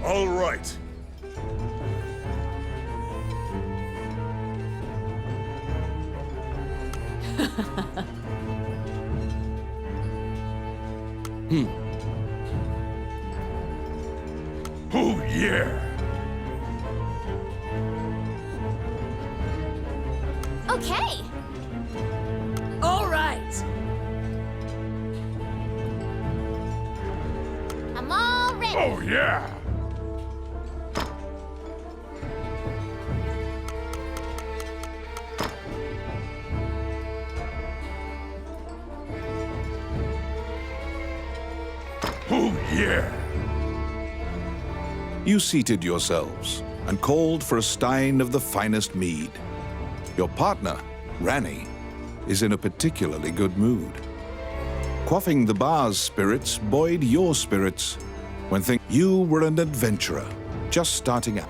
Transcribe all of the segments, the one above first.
All right. Oh, yeah. Okay. All right. I'm all ready. Oh, yeah. Oh, yeah. You seated yourselves and called for a stein of the finest mead. Your partner, Ranny, is in a particularly good mood. Quaffing the bar's spirits buoyed your spirits when you were an adventurer just starting out.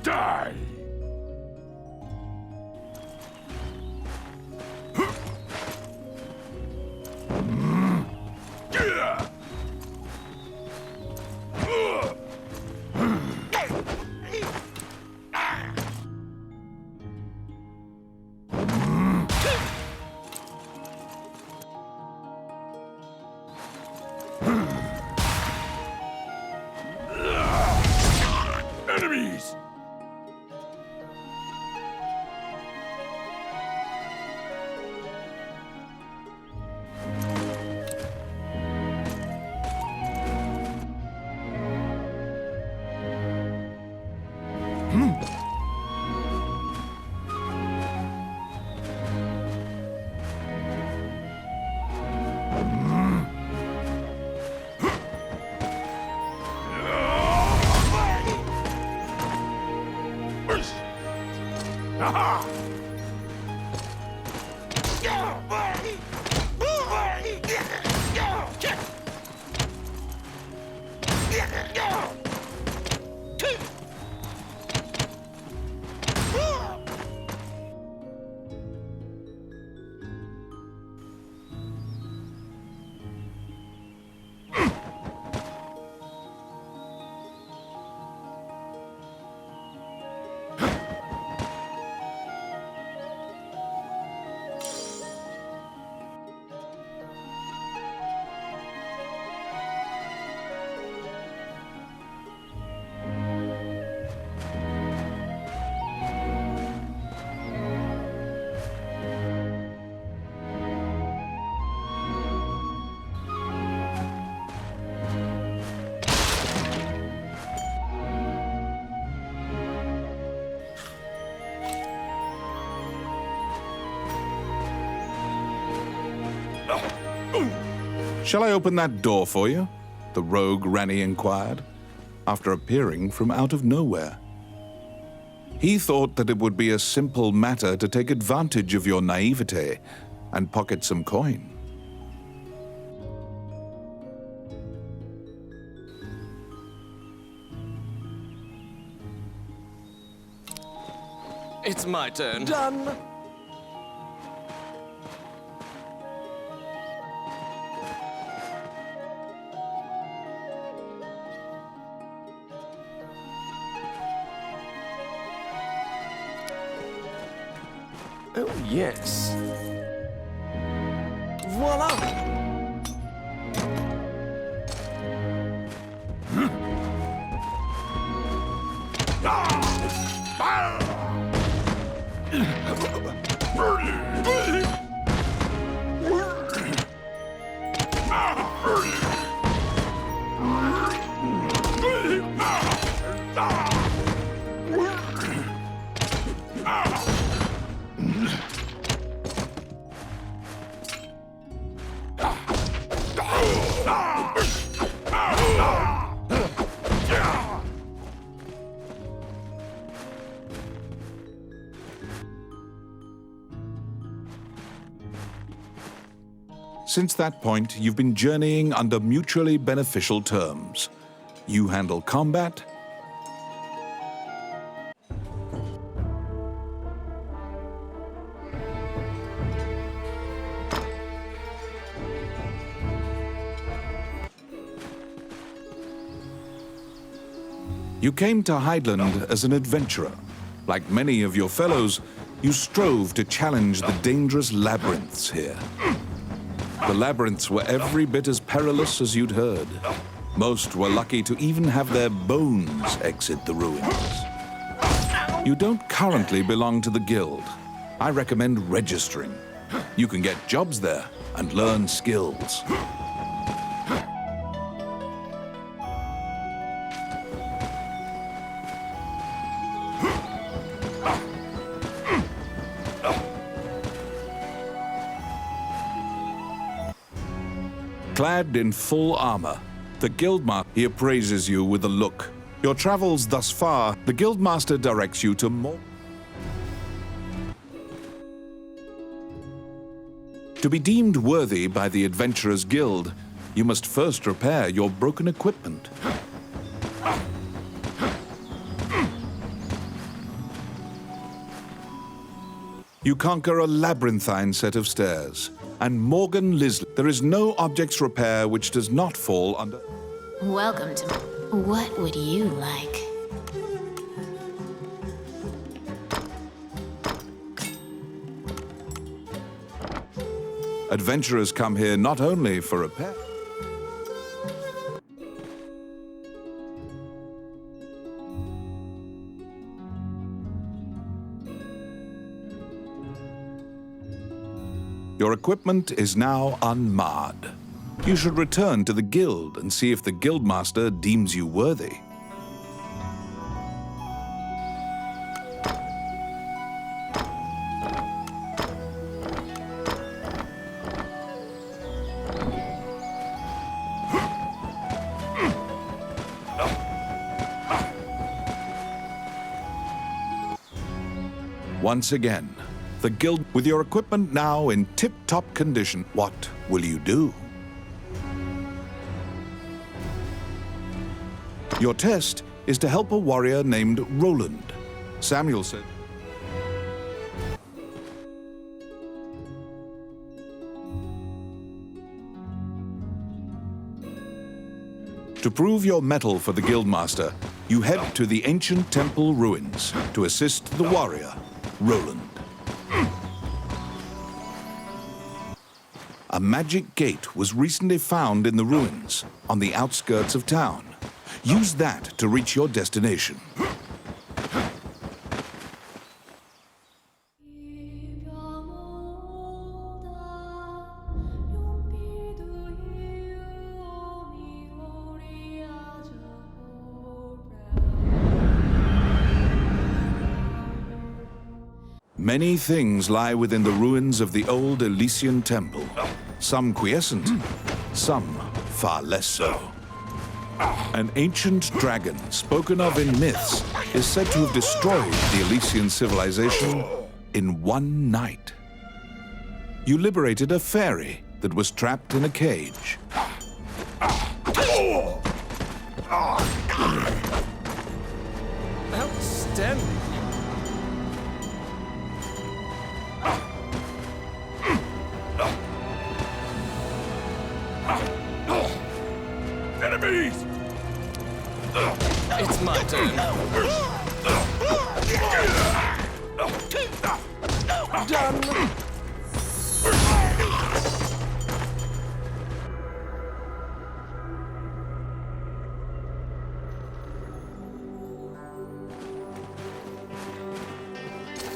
Die! Enemies! Aha! Shall I open that door for you? The rogue Ranny inquired, after appearing from out of nowhere. He thought that it would be a simple matter to take advantage of your naivete and pocket some coin. It's my turn. Done. Oh, yes. Voila! Since that point, you've been journeying under mutually beneficial terms. You handle combat, you came to Hydeland as an adventurer. Like many of your fellows, you strove to challenge the dangerous labyrinths here. The labyrinths were every bit as perilous as you'd heard. Most were lucky to even have their bones exit the ruins. You don't currently belong to the guild. I recommend registering. You can get jobs there and learn skills. Clad in full armor, the Guildmaster he appraises you with a look. Your travels thus far, the Guildmaster directs you to more. To be deemed worthy by the Adventurers Guild, you must first repair your broken equipment. You conquer a labyrinthine set of stairs. And Morgan Lisley, there is no objects repair which does not fall under. Welcome to. What would you like? Adventurers come here not only for repair. Your equipment is now unmarred. You should return to the guild and see if the guildmaster deems you worthy. Once again, the guild, with your equipment now in tip-top condition, what will you do? Your test is to help a warrior named Roland. Samuel said, to prove your mettle for the Guildmaster, you head to the ancient temple ruins to assist the warrior, Roland. A magic gate was recently found in the ruins on the outskirts of town. Use that to reach your destination. Many things lie within the ruins of the old Elysian temple. Some quiescent, some far less so. An ancient dragon, spoken of in myths, is said to have destroyed the Elysian civilization in one night. You liberated a fairy that was trapped in a cage. Outstanding. Enemies! It's my turn. Done.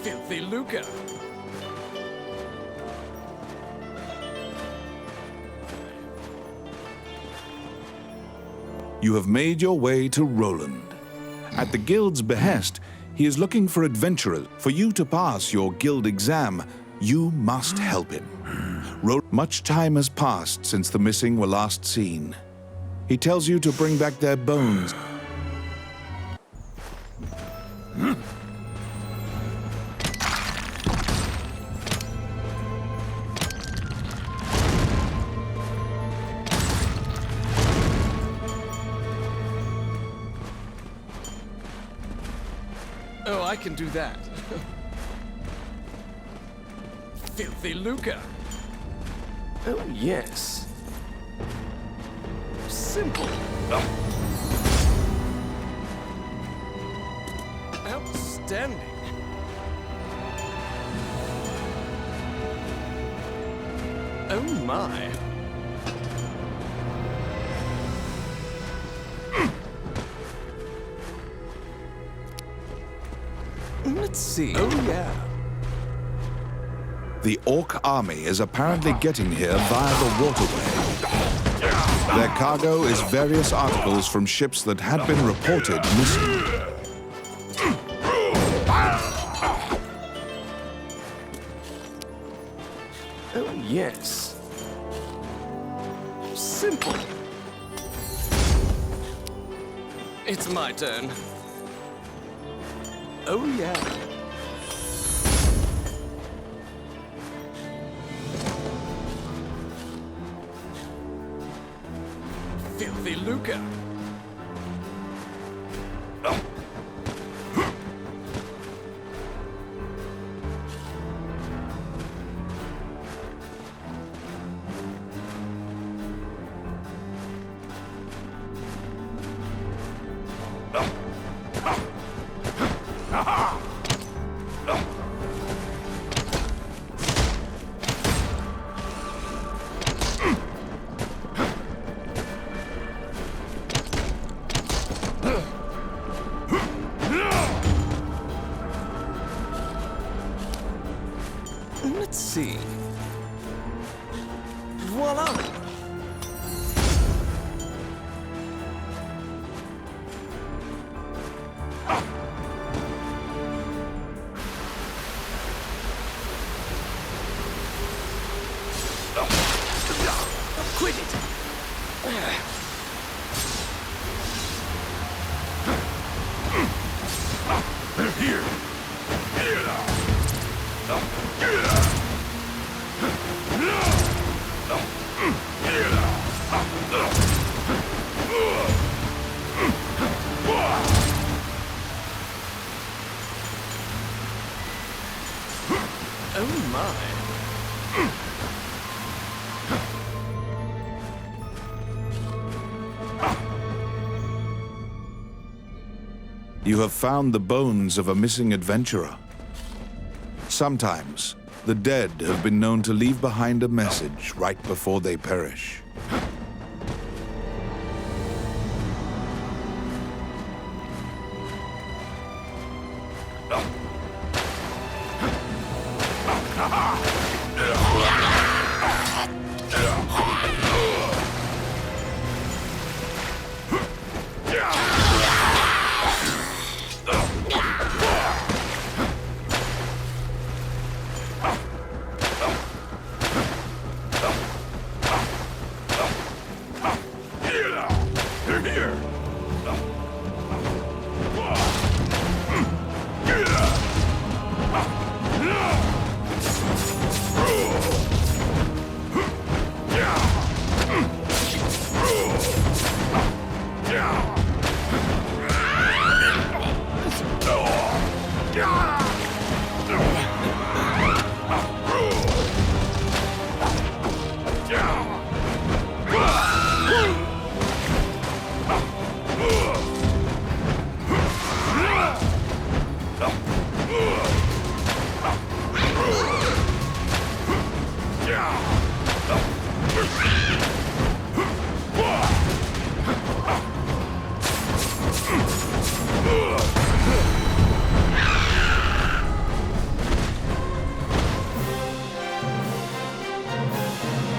Filthy lucre. You have made your way to Roland. At the guild's behest, he is looking for adventurers. For you to pass your guild exam, you must help him. Much time has passed since the missing were last seen. He tells you to bring back their bones. I can do that. Filthy lucre. Oh, yes. Simple. Outstanding. Oh, my. Let's see. Oh, yeah. The Orc army is apparently getting here via the waterway. Their cargo is various articles from ships that had been reported missing. Oh, yes. Simple. It's my turn. Oh, yeah. Filthy lucre. Let's see. Voila! Quit it! They're here. Oh my. You have found the bones of a missing adventurer. Sometimes, the dead have been known to leave behind a message right before they perish. They're here.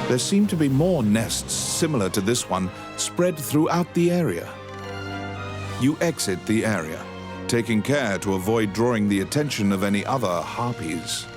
There seem to be more nests similar to this one spread throughout the area. You exit the area, taking care to avoid drawing the attention of any other harpies.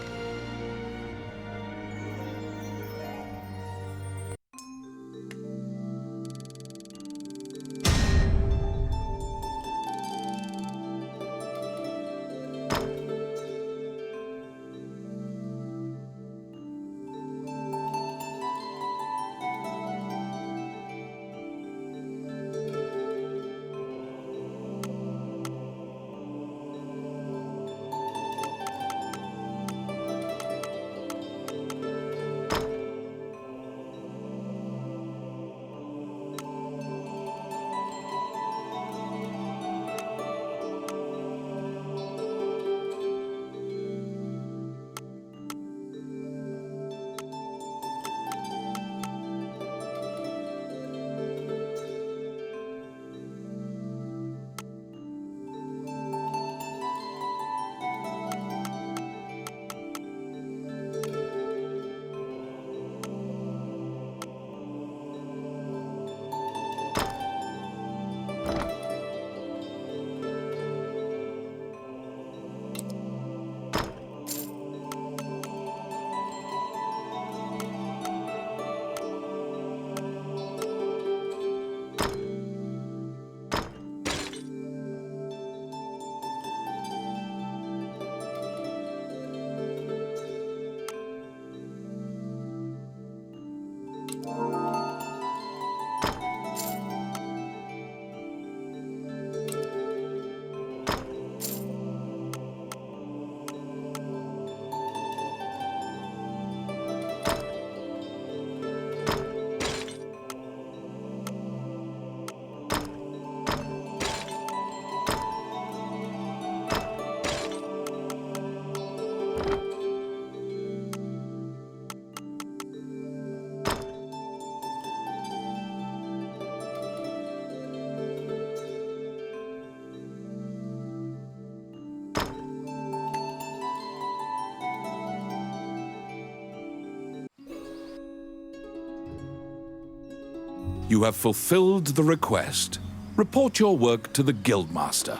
You have fulfilled the request. Report your work to the Guildmaster.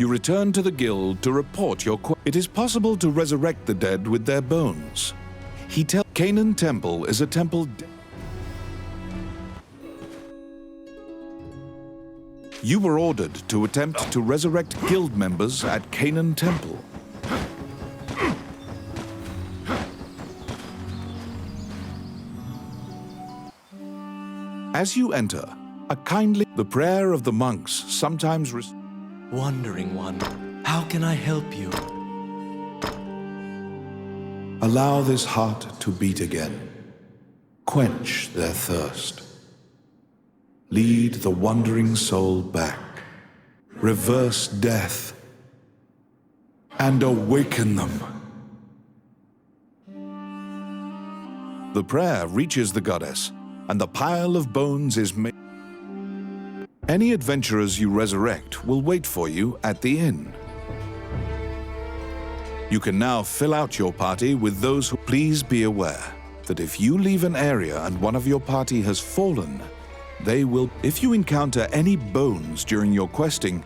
You return to the guild to report your It is possible to resurrect the dead with their bones. He tells Canaan Temple is a temple. You were ordered to attempt to resurrect guild members at Canaan Temple. As you enter, the prayer of the monks sometimes Wandering One, how can I help you? allow this heart to beat again. Quench their thirst. Lead the wandering soul back. Reverse death. And awaken them. The prayer reaches the goddess, and the pile of bones is made. Any adventurers you resurrect will wait for you at the inn. You can now fill out your party with those who... Please be aware that if you leave an area and one of your party has fallen, they will... If you encounter any bones during your questing...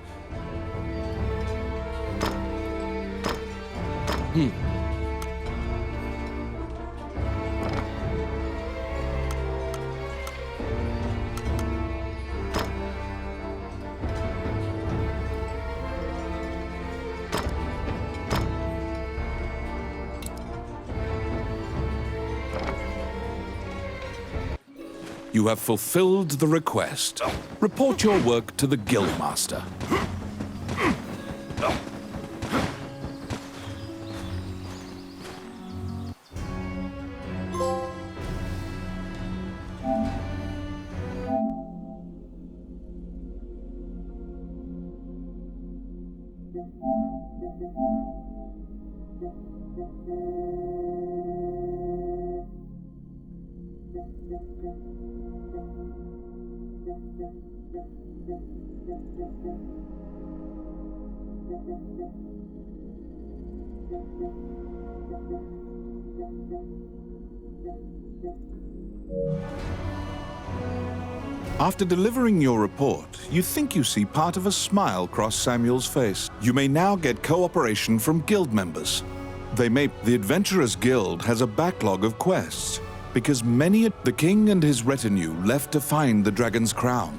You have fulfilled the request. Report your work to the Guildmaster. After delivering your report, you think you see part of a smile cross Samuel's face. You may now get cooperation from guild members. The Adventurers Guild has a backlog of quests, because the king and his retinue left to find the dragon's crown,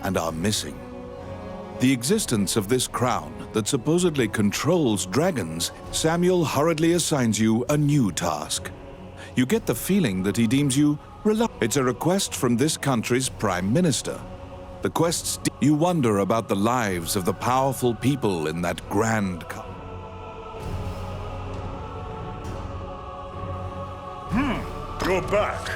and are missing. The existence of this crown that supposedly controls dragons, Samuel hurriedly assigns you a new task. You get the feeling that he deems you It's a request from this country's prime minister. The quest's you wonder about the lives of the powerful people in that grand You're back.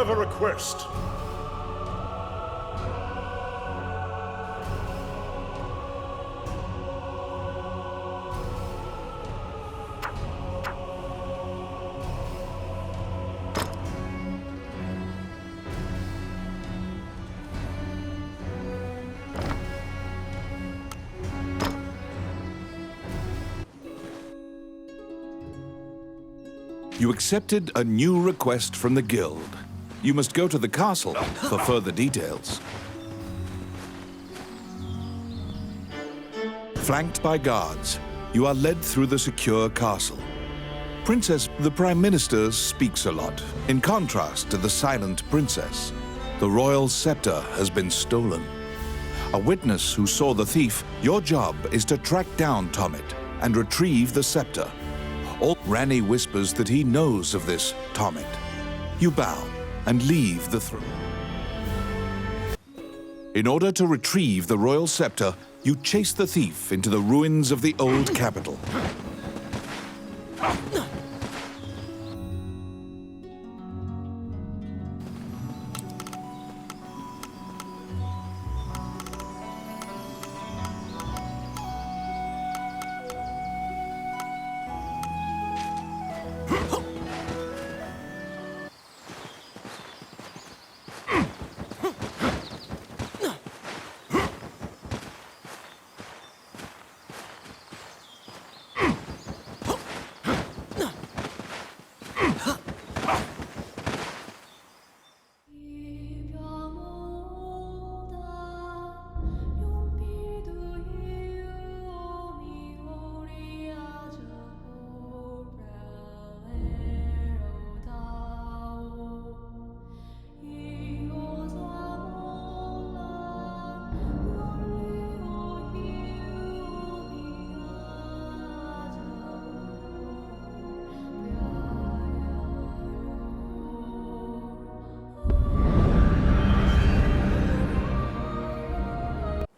have a request. You accepted a new request from the guild. You must go to the castle for further details. Flanked by guards, you are led through the secure castle. Princess, the Prime Minister speaks a lot, in contrast to the silent princess. The royal scepter has been stolen. A witness who saw the thief, your job is to track down Tomit and retrieve the scepter. Ranni whispers that he knows of this Tomit. You bow and leave the throne. In order to retrieve the royal scepter, you chase the thief into the ruins of the old capital.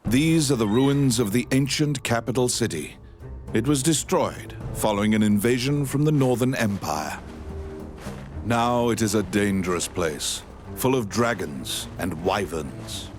These are the ruins of the ancient capital city. It was destroyed following an invasion from the Northern Empire. Now it is a dangerous place, full of dragons and wyverns.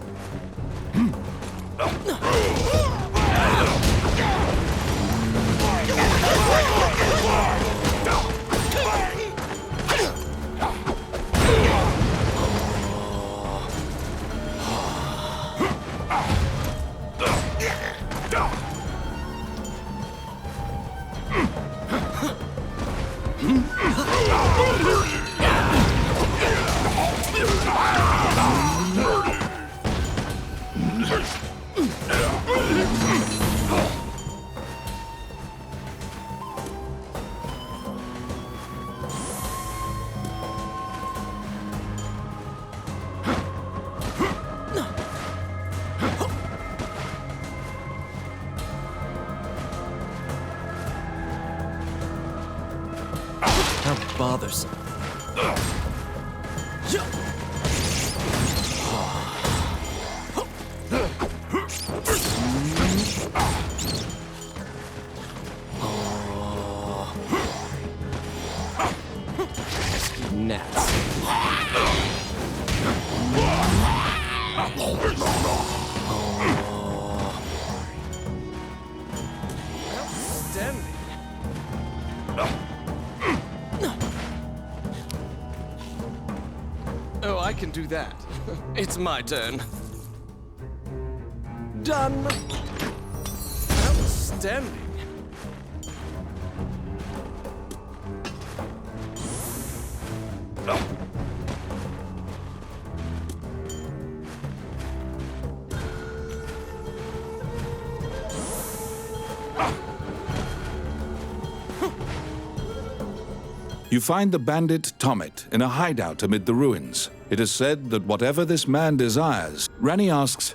How bothersome. Gnats. Outstanding. Oh, I can do that. It's my turn. Done. Outstanding. You find the bandit Tomit in a hideout amid the ruins. It is said that whatever this man desires, Ranni asks,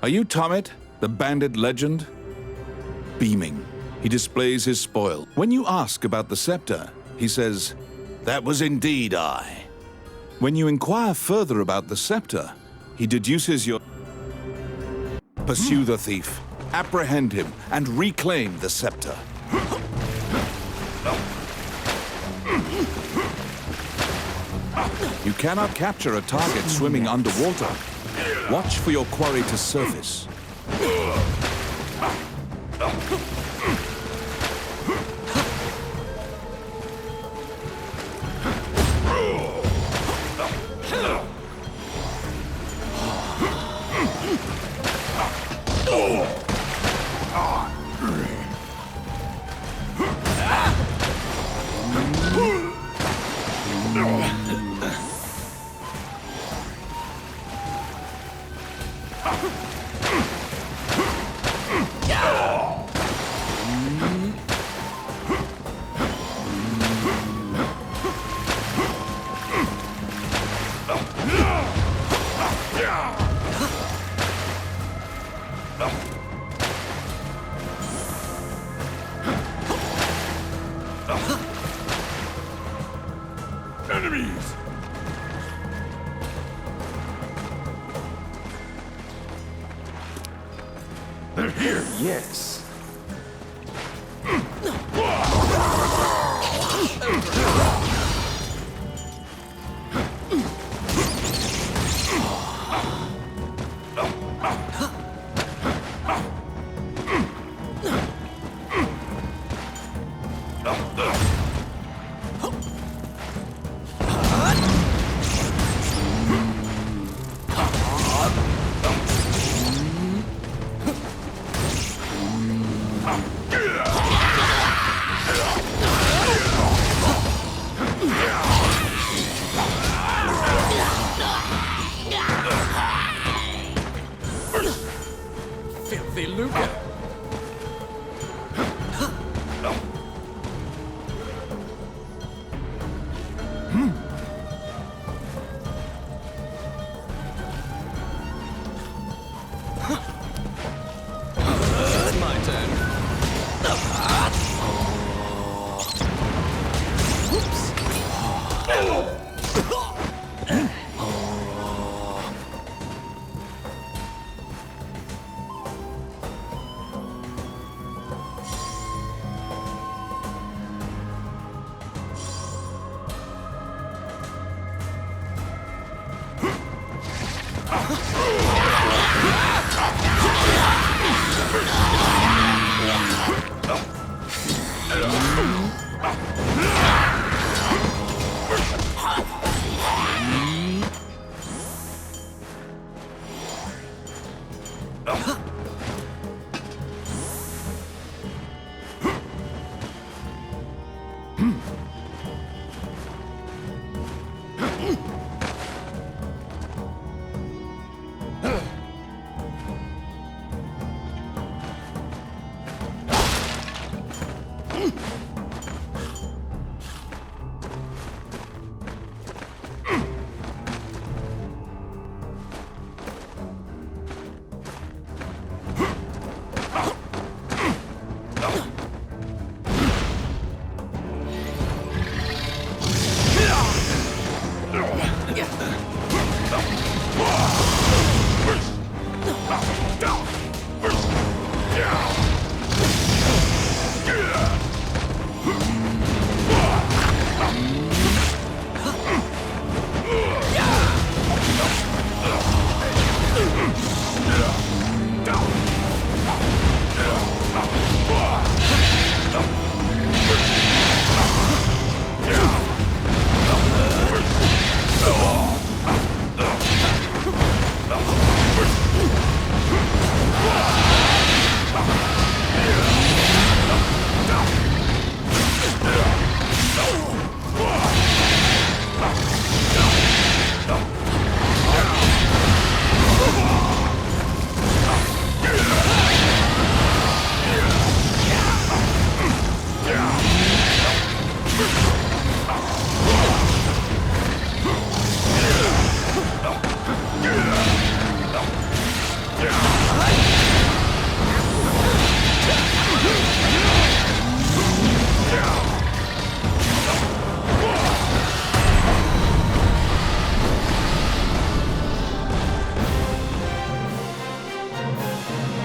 "Are you Tomit, the bandit legend?" Beaming, he displays his spoil. When you ask about the scepter, he says, "That was indeed I." When you inquire further about the scepter, he deduces your... Pursue the thief, apprehend him, and reclaim the scepter. You cannot capture a target swimming underwater. Watch for your quarry to surface. Enemies! They're here, yes. Filthy lucre. It's my turn.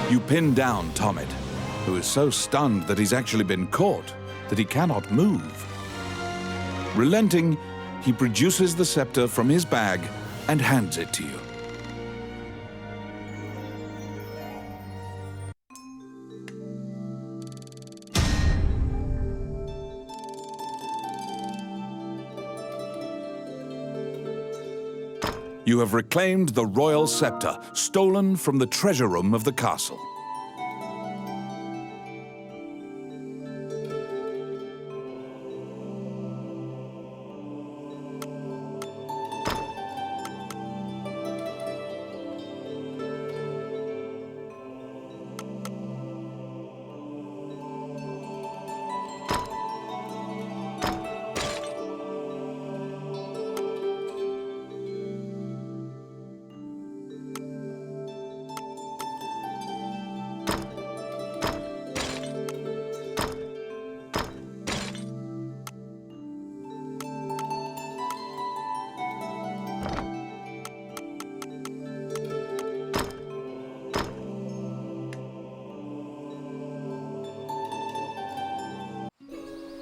You pin down Tommet, who is so stunned that he's actually been caught that he cannot move. Relenting, he produces the scepter from his bag and hands it to you. You have reclaimed the royal scepter, stolen from the treasure room of the castle.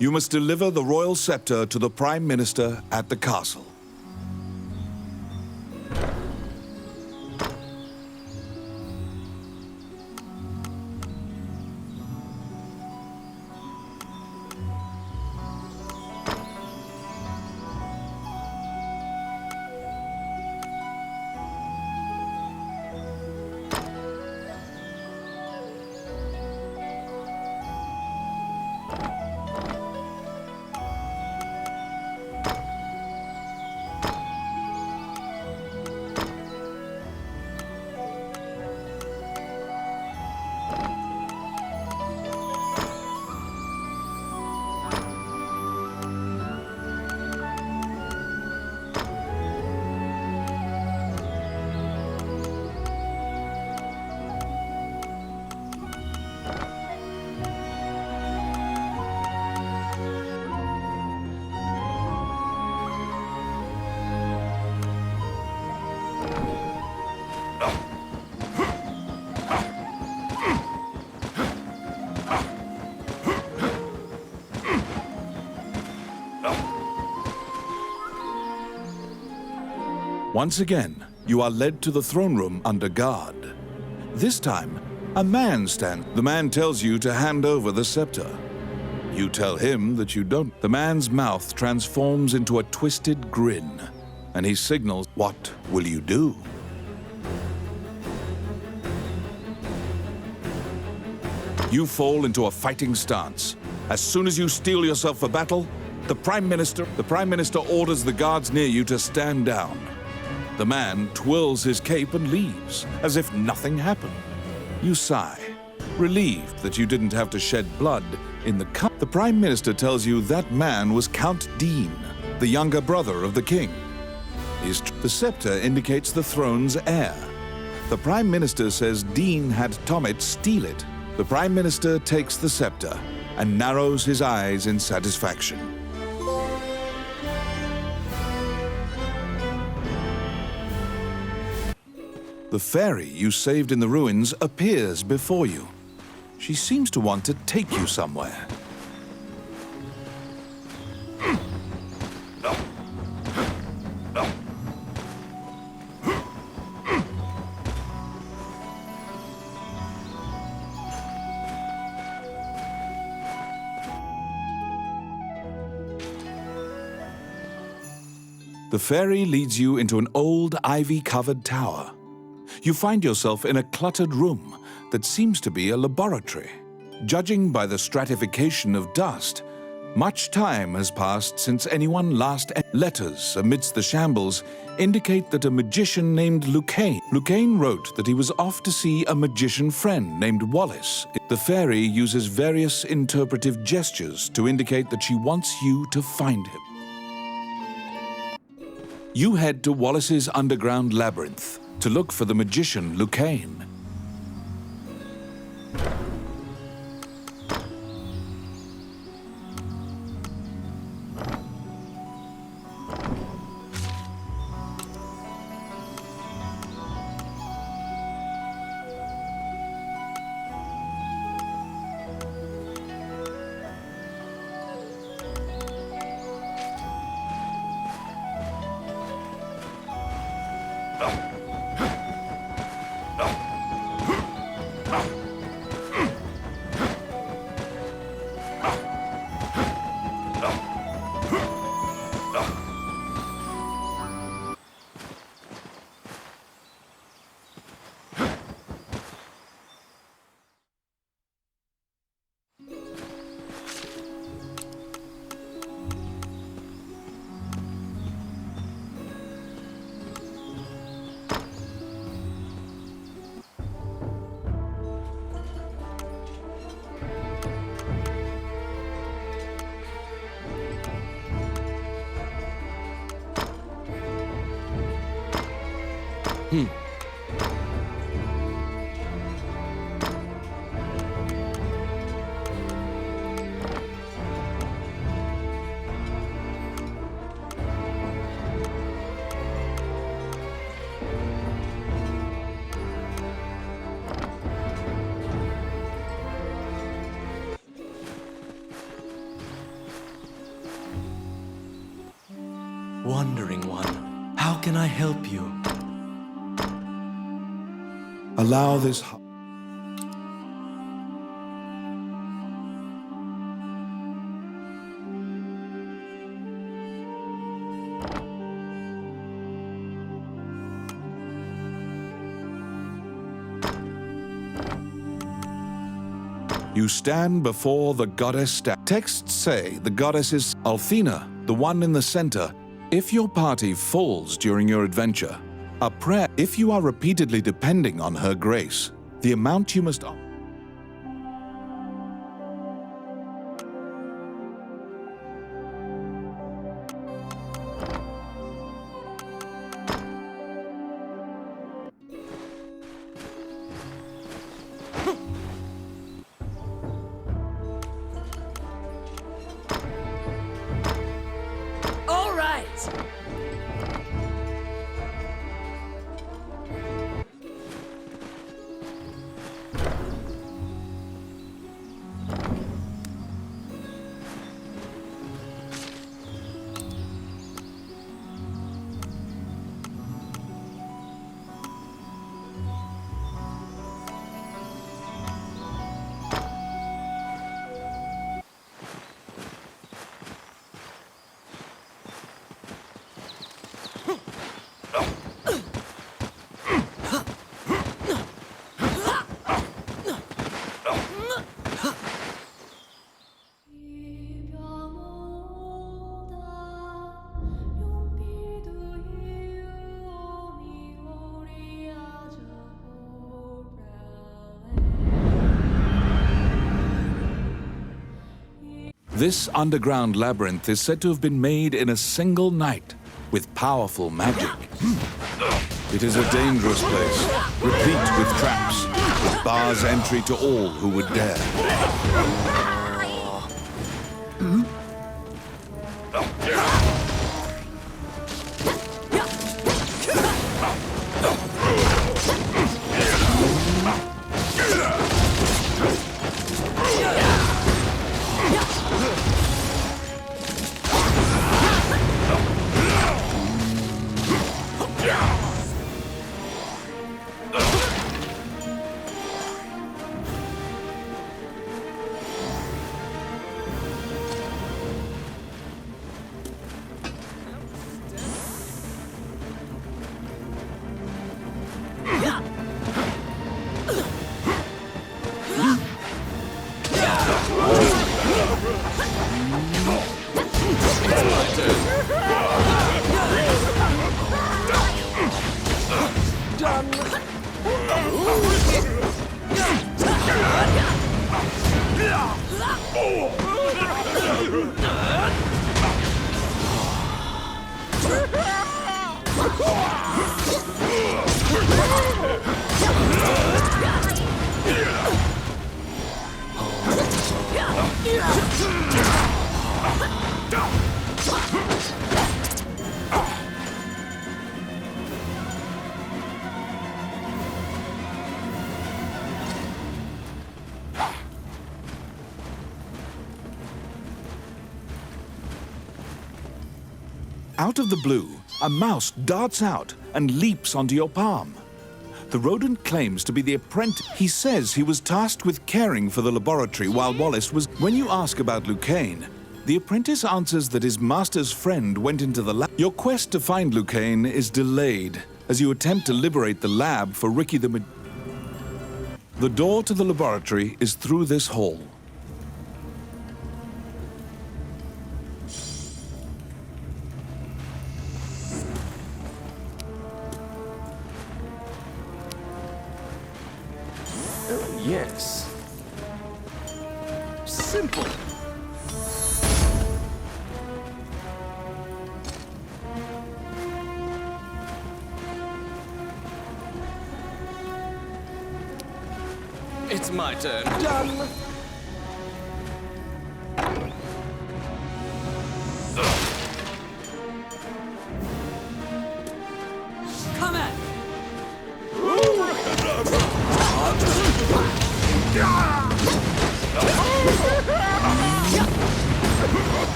You must deliver the royal scepter to the Prime Minister at the castle. Once again, you are led to the throne room under guard. This time, a man stands. The man tells you to hand over the scepter. You tell him that you don't. The man's mouth transforms into a twisted grin, and he signals, "What will you do?" You fall into a fighting stance. As soon as you steel yourself for battle, the Prime Minister orders the guards near you to stand down. The man twirls his cape and leaves, as if nothing happened. You sigh, relieved that you didn't have to shed blood in the cup. The Prime Minister tells you that man was Count Dean, the younger brother of the king. The scepter indicates the throne's heir. The Prime Minister says Dean had Tommet steal it. The Prime Minister takes the scepter and narrows his eyes in satisfaction. The fairy you saved in the ruins appears before you. She seems to want to take you somewhere. The fairy leads you into an old ivy-covered tower. You find yourself in a cluttered room that seems to be a laboratory. Judging by the stratification of dust, much time has passed since anyone last. Letters amidst the shambles indicate that a magician named Lucane wrote that he was off to see a magician friend named Wallace. The fairy uses various interpretive gestures to indicate that she wants you to find him. You head to Wallace's underground labyrinth to look for the magician Lucane. Wandering One, how can I help you? Allow this... You stand before the goddess. Texts say the goddess is Althena, the one in the center. If your party falls during your adventure, a prayer, if you are repeatedly depending on her grace, the amount you must... All right. This underground labyrinth is said to have been made in a single night with powerful magic. It is a dangerous place, replete with traps, which bars entry to all who would dare. Out of the blue, a mouse darts out and leaps onto your palm. The rodent claims to be the apprentice. He says he was tasked with caring for the laboratory while Wallace was... When you ask about Lucane, the apprentice answers that his master's friend went into the lab. Your quest to find Lucane is delayed as you attempt to liberate the lab for Ricky the... The door to the laboratory is through this hall. Oh, yes. Simple. It's my turn. Done. Come at! Oh, my.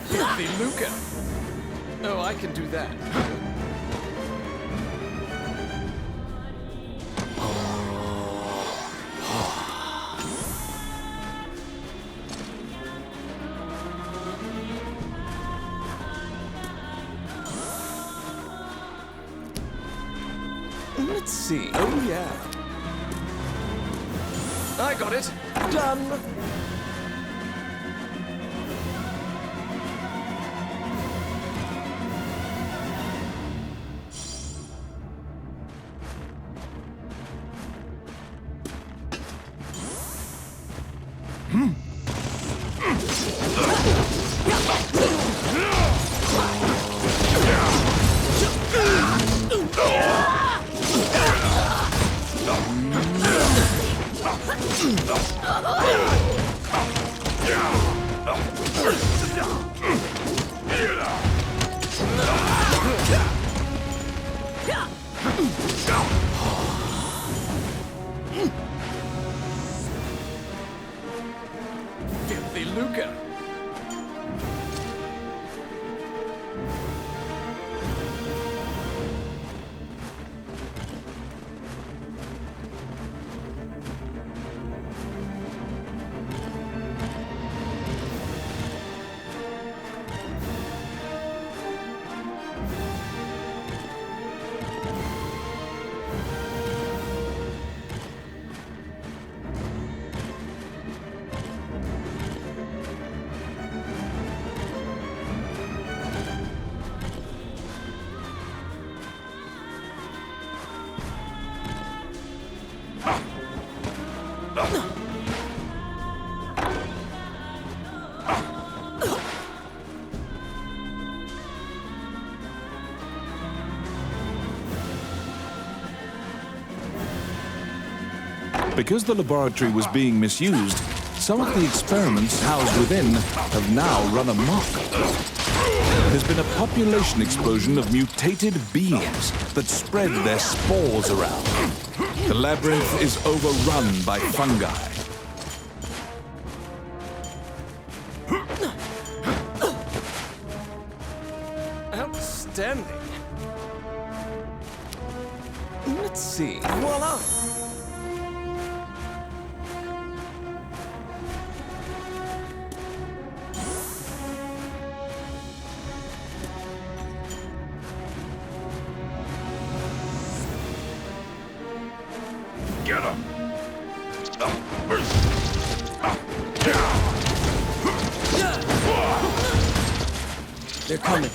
Filthy Luca. Oh, I can do that. Let's see. Oh, yeah. I got it. Done. Filthy Luca. Because the laboratory was being misused, some of the experiments housed within have now run amok. There's been a population explosion of mutated beings that spread their spores around. The labyrinth is overrun by fungi. Outstanding. Let's see. Voila! Get him! They're coming.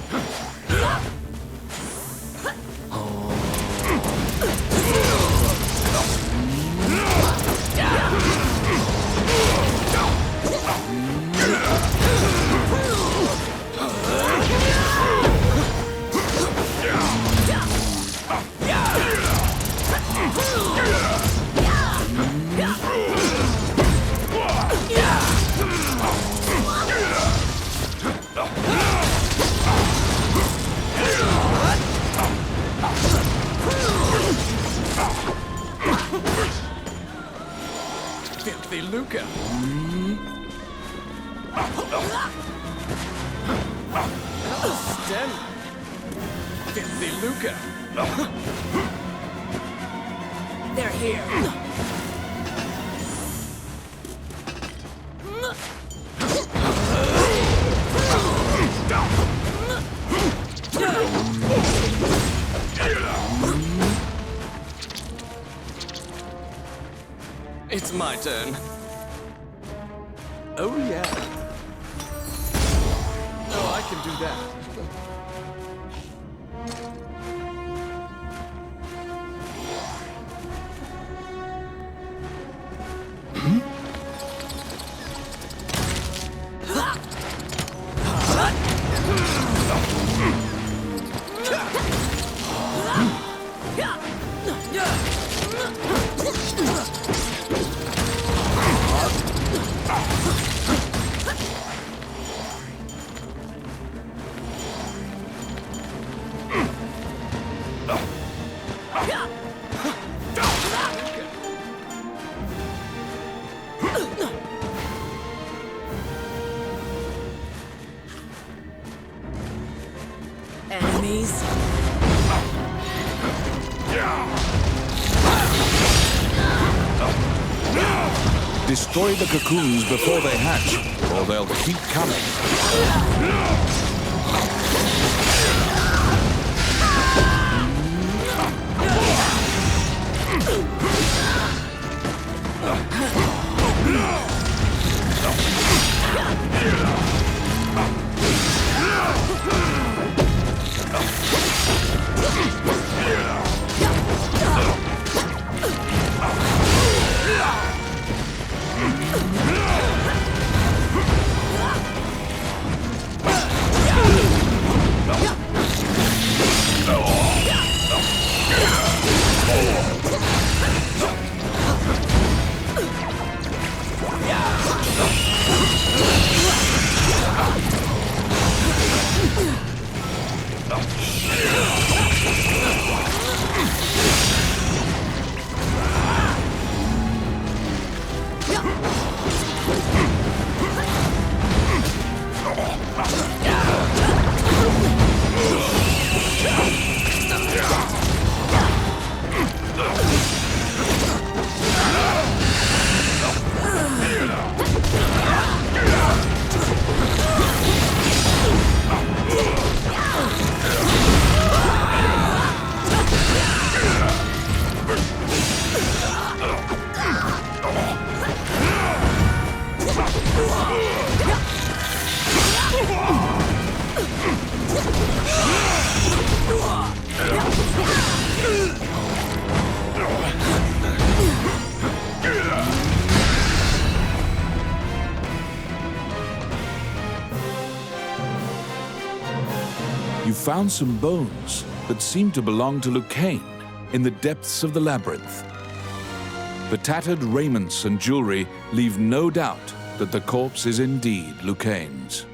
Sten! Get thee, Luca! They're here. It's my turn. Oh, yeah. Oh, I can do that. Enemies. Destroy the cocoons before they hatch, or they'll keep coming. You found some bones that seem to belong to Lucane in the depths of the labyrinth. The tattered raiments and jewelry leave no doubt that the corpse is indeed Lucane's.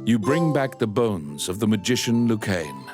You bring back the bones of the magician Lucane.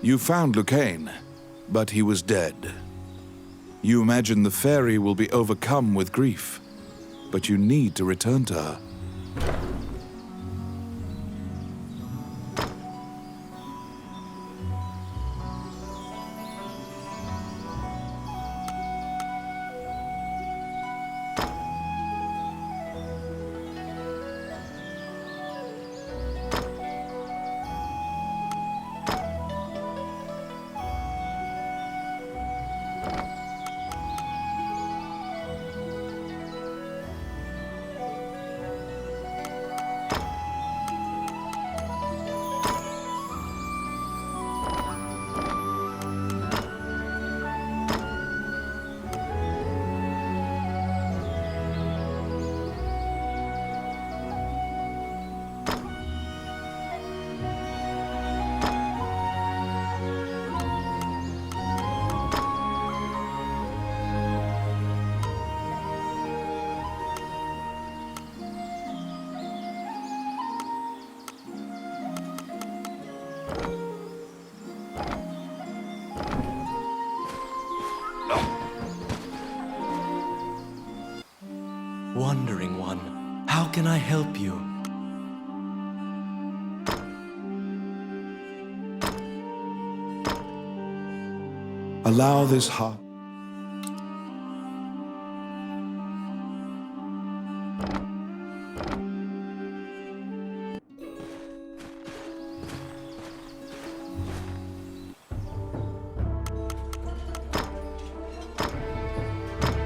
You found Lucane, but he was dead. You imagine the fairy will be overcome with grief, but you need to return to her. Wandering One, how can I help you? Allow this heart.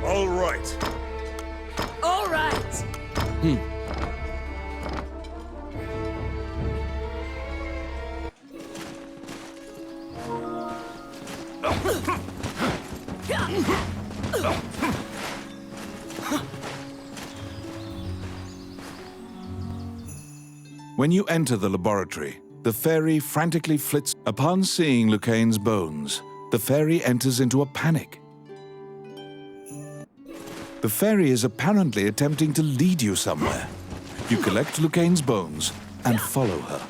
All right. All right. When you enter the laboratory, the fairy frantically flits. Upon seeing Lucane's bones, the fairy enters into a panic. The fairy is apparently attempting to lead you somewhere. You collect Lucane's bones and follow her.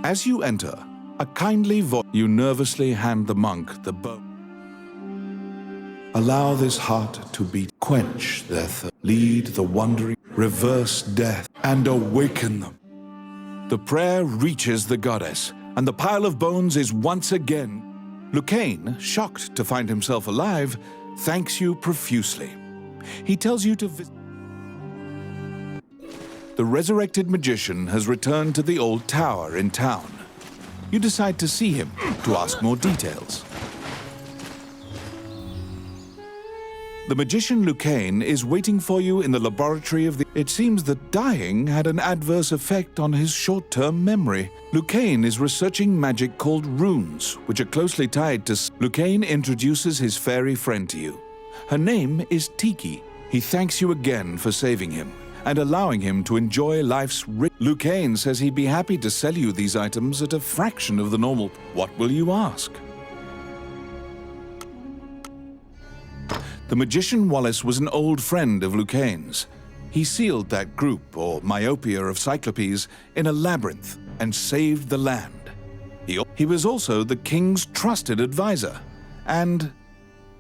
As you enter, a kindly voice. You nervously hand the monk the bone. Allow this heart to beat. Quench their thirst. Lead the wandering. Reverse death and awaken them. The prayer reaches the goddess, and the pile of bones is once again. Lucane, shocked to find himself alive, thanks you profusely. He tells you to visit. The resurrected magician has returned to the old tower in town. You decide to see him to ask more details. The magician Lucane is waiting for you in the laboratory of the... It seems that dying had an adverse effect on his short-term memory. Lucane is researching magic called runes, which are closely tied to... Lucane introduces his fairy friend to you. Her name is Tiki. He thanks you again for saving him and allowing him to enjoy life's rich... Lucane says he'd be happy to sell you these items at a fraction of the normal... What will you ask? The magician Wallace was an old friend of Lucane's. He sealed that group, or myopia of Cyclopes, in a labyrinth and saved the land. He was also the king's trusted advisor. And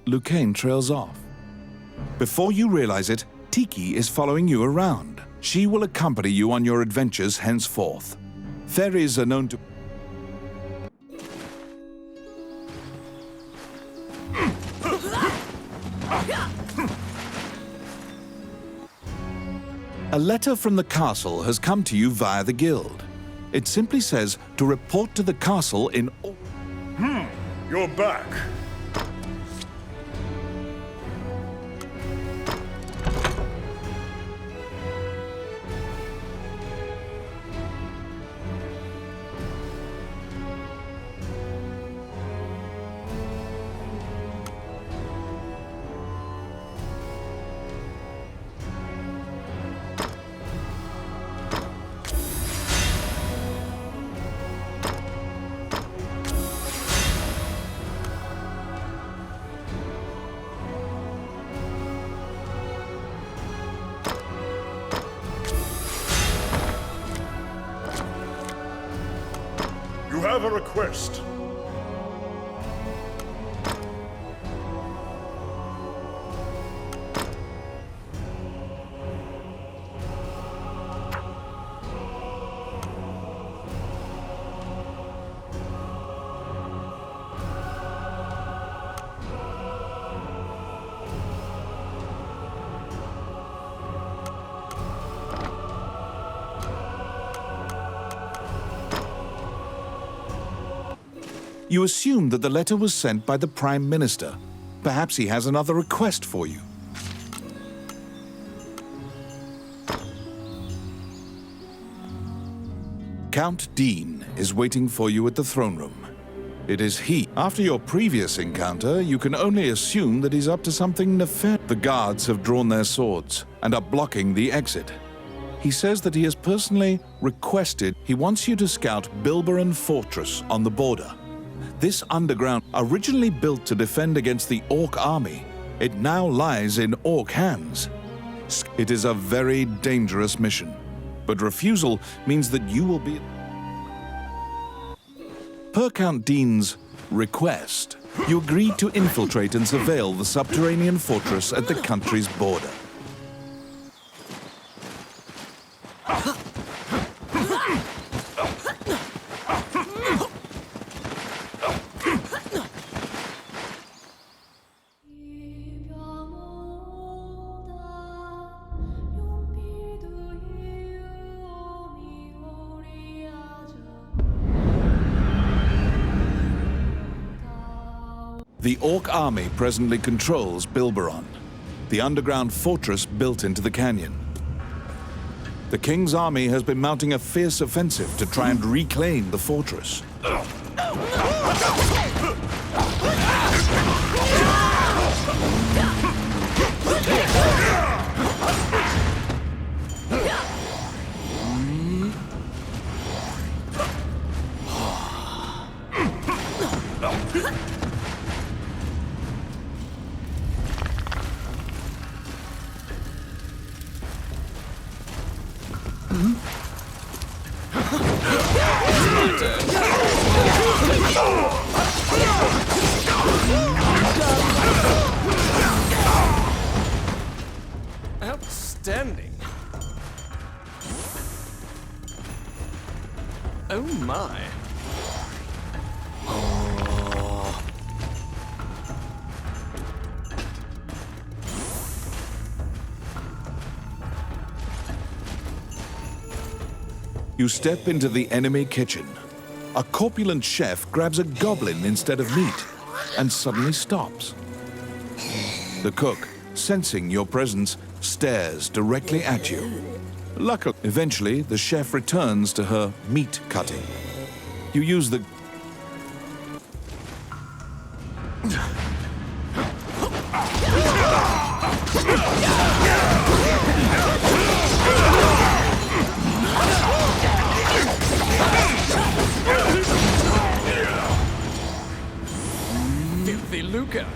Lucane trails off. Before you realize it, Tiki is following you around. She will accompany you on your adventures henceforth. Fairies are known to... A letter from the castle has come to you via the guild. It simply says to report to the castle in... You're back. have a request. You assume that the letter was sent by the Prime Minister. Perhaps he has another request for you. Count Dean is waiting for you at the throne room. It is he. After your previous encounter, you can only assume that he's up to something nefarious. The guards have drawn their swords and are blocking the exit. He says that he has personally requested. He wants you to scout Bilberon Fortress on the border. This underground, originally built to defend against the Orc army, it now lies in Orc hands. It is a very dangerous mission, but refusal means that you will be... Per Count Dean's request, you agreed to infiltrate and surveil the subterranean fortress at the country's border. The Orc army presently controls Bilberon, the underground fortress built into the canyon. The King's army has been mounting a fierce offensive to try and reclaim the fortress. Outstanding. Oh my. You step into the enemy kitchen. A corpulent chef grabs a goblin instead of meat and suddenly stops. The cook, sensing your presence, stares directly at you. Luckily, eventually, the chef returns to her meat cutting. You use the... Filthy lucre.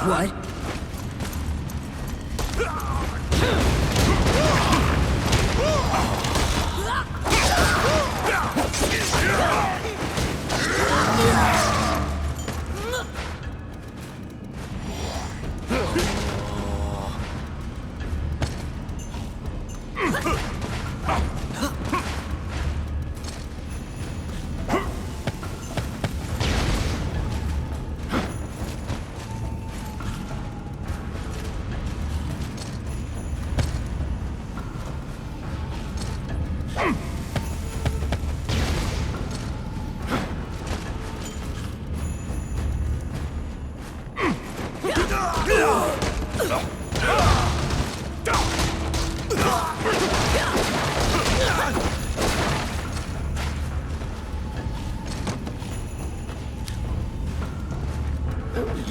What?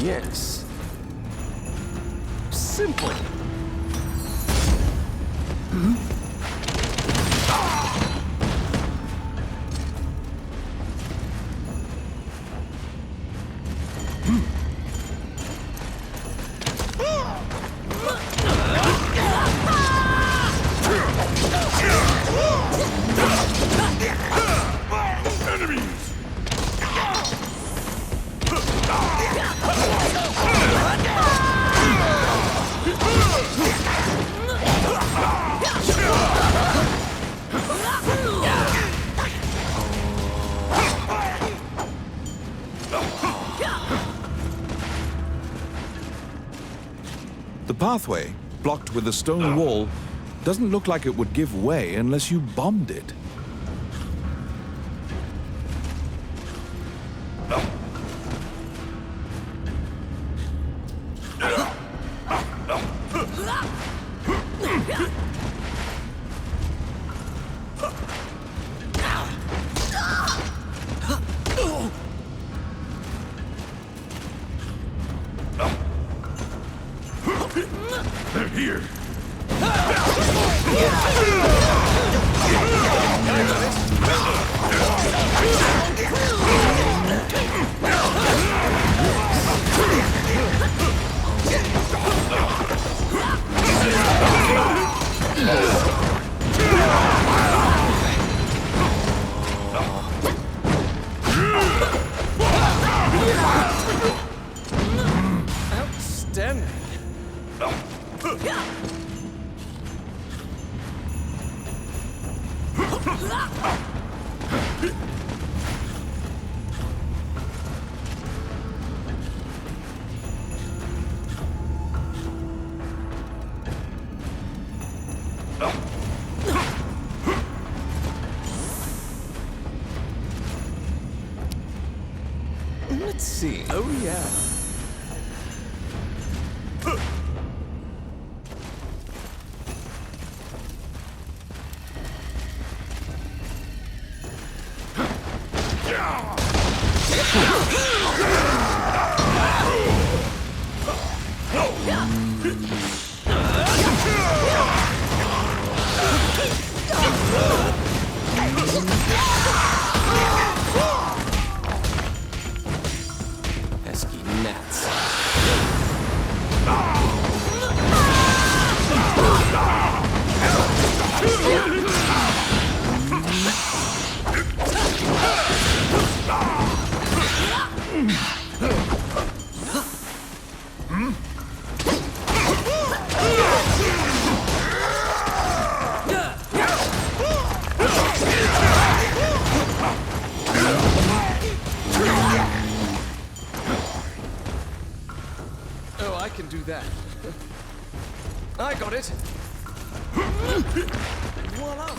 Yes. Simple. The pathway, blocked with a stone wall, doesn't look like it would give way unless you bombed it. They're here. Outstanding. Let's see. Oh, yeah. Pesky gnats. Oh, I can do that. I got it. Voila.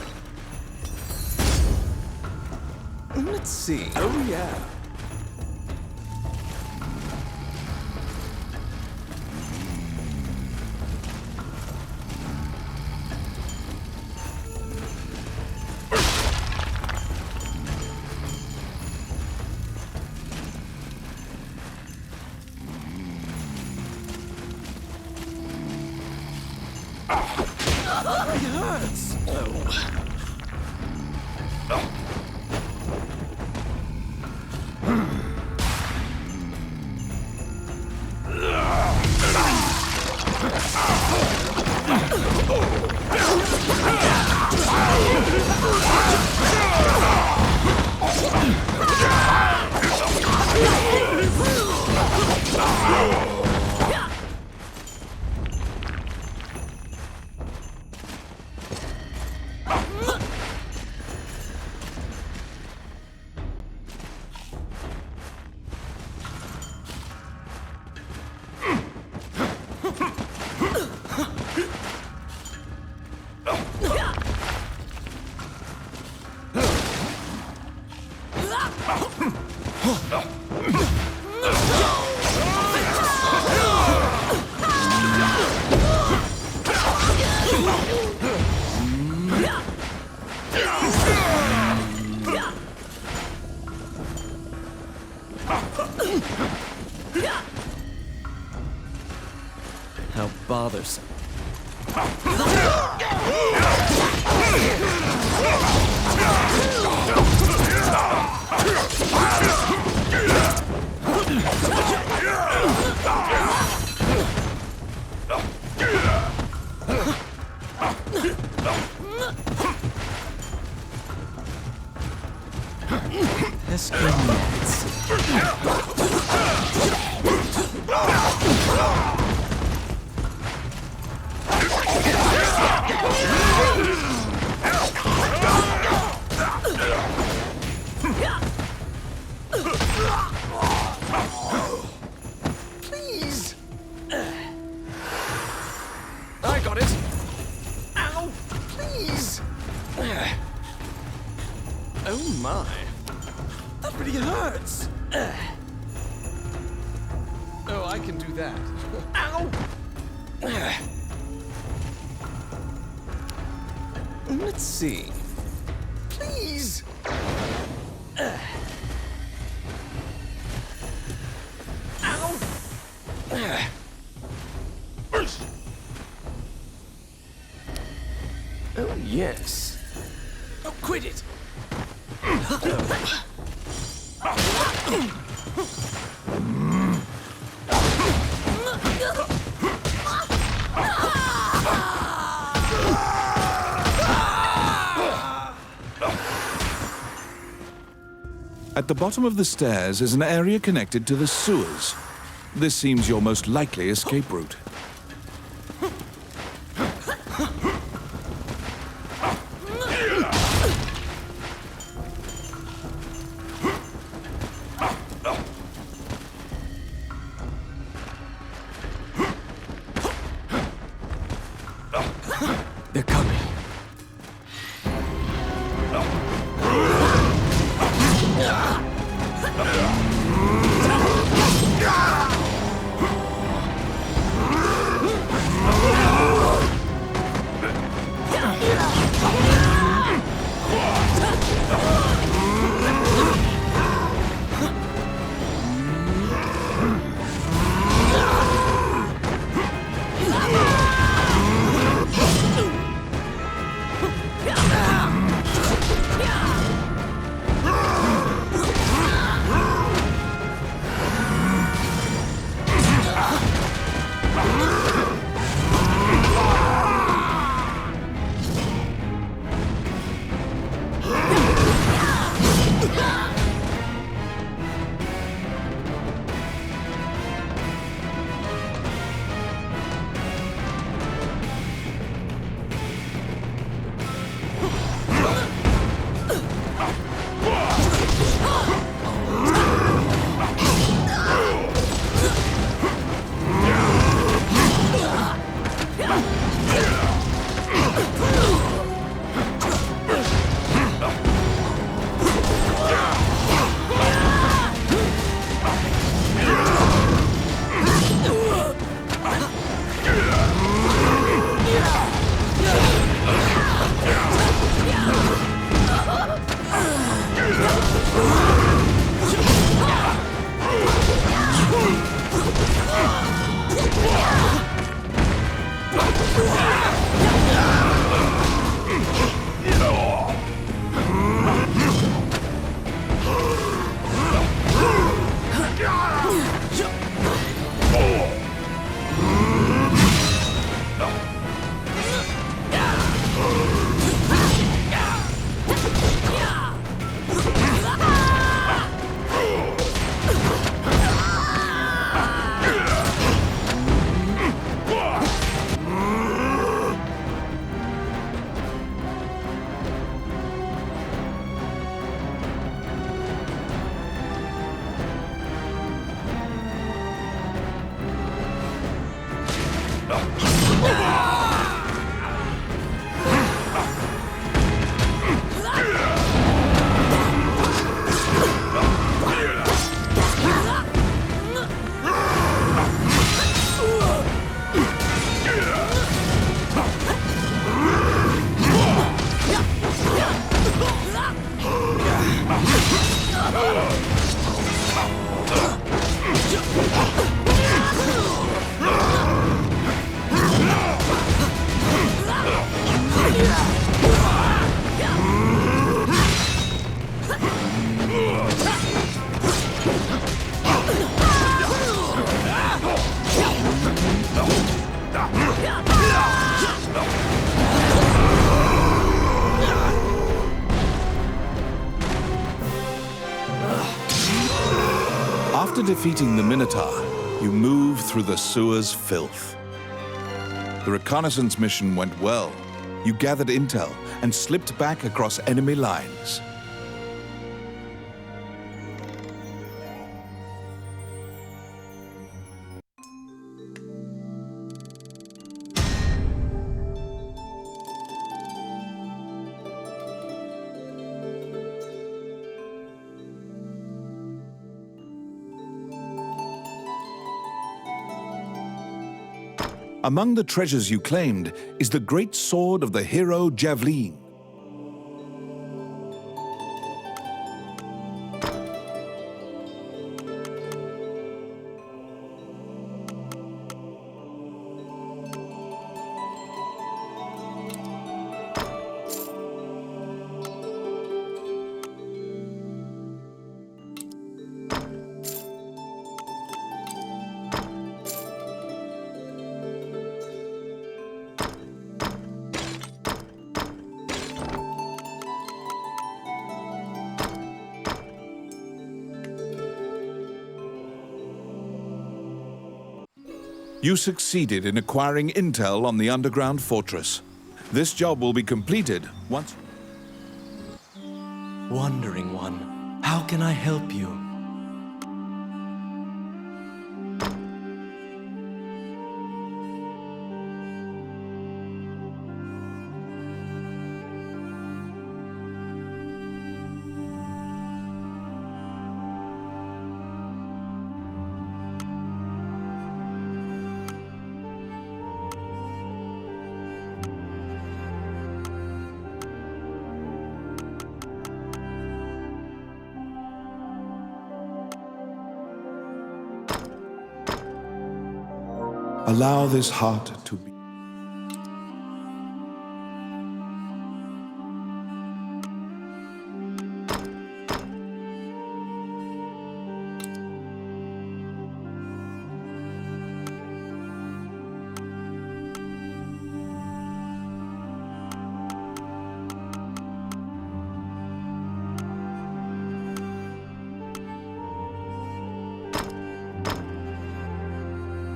Let's see. Oh, yeah. It hurts. Oh. How bothersome. Pesky gnats. Please. I got it. Ow! Please! Oh my. That really hurts. Oh, I can do that. Ow! Let's see. Please! Ow! Oh, yes. Oh, quit it! At the bottom of the stairs is an area connected to the sewers. This seems your most likely escape route. They're coming. After defeating the Minotaur, you move through the sewer's filth. The reconnaissance mission went well. You gathered intel and slipped back across enemy lines. Among the treasures you claimed is the great sword of the hero Javelin. You succeeded in acquiring intel on the underground fortress. This job will be completed once... Wandering One, how can I help you? Allow this heart to be.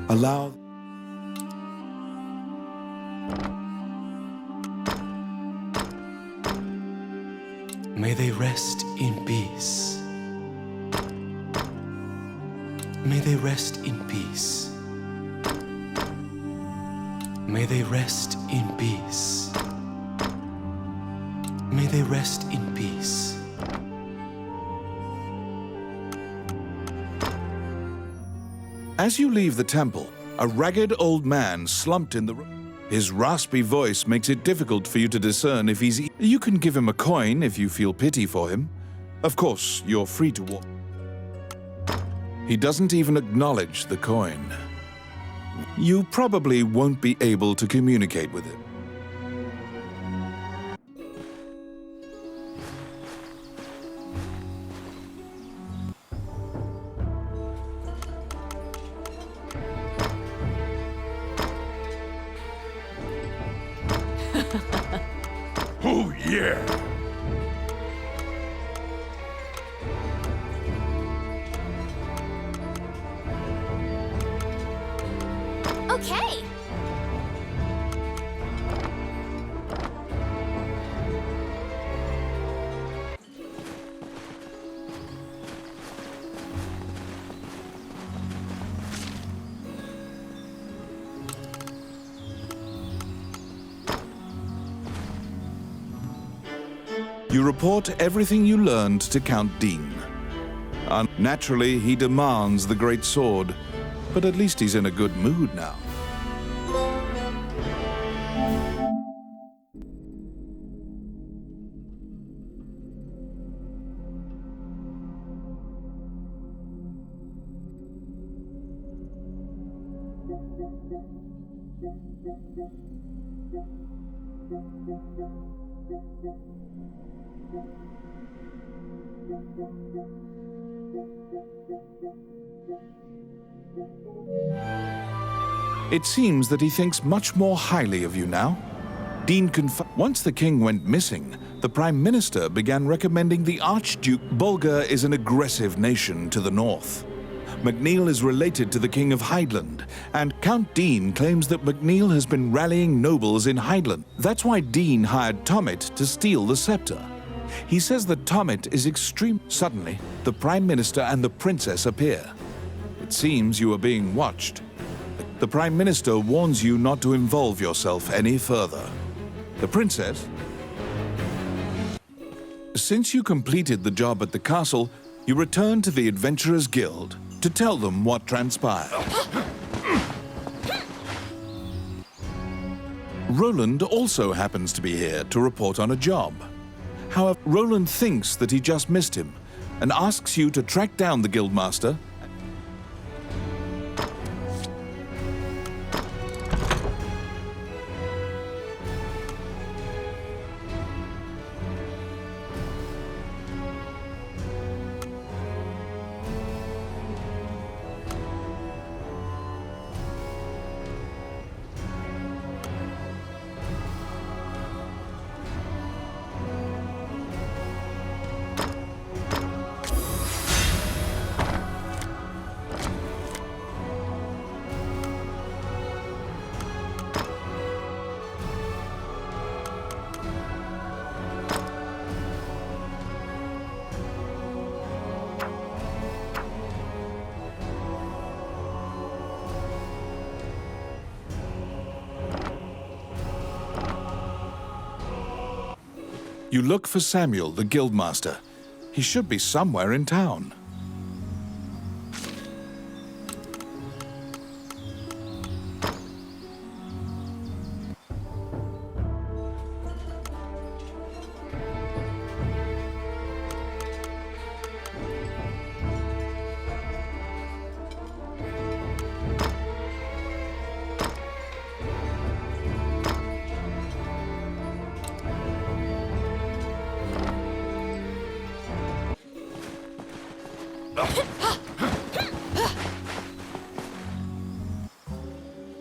Allow. May they rest in peace. May they rest in peace. May they rest in peace. May they rest in peace. As you leave the temple, a ragged old man slumped in the room. His raspy voice makes it difficult for you to discern if he's... You can give him a coin if you feel pity for him. Of course, you're free to walk. He doesn't even acknowledge the coin. You probably won't be able to communicate with him. Oh, yeah! Okay. You report everything you learned to Count Dean. Naturally, he demands the great sword, but at least he's in a good mood now. It seems that he thinks much more highly of you now. Dean Once the king went missing, the Prime Minister began recommending the Archduke. Bulgar is an aggressive nation to the north. MacNeil is related to the King of Hydeland, and Count Dean claims that MacNeil has been rallying nobles in Hydeland. That's why Dean hired Tommet to steal the scepter. He says that Tommet is extreme. Suddenly, the Prime Minister and the Princess appear. It seems you are being watched. The Prime Minister warns you not to involve yourself any further. The Princess... Since you completed the job at the castle, you return to the Adventurers Guild to tell them what transpired. Roland also happens to be here to report on a job. However, Roland thinks that he just missed him and asks you to track down the Guildmaster. You look for Samuel, the Guildmaster. He should be somewhere in town.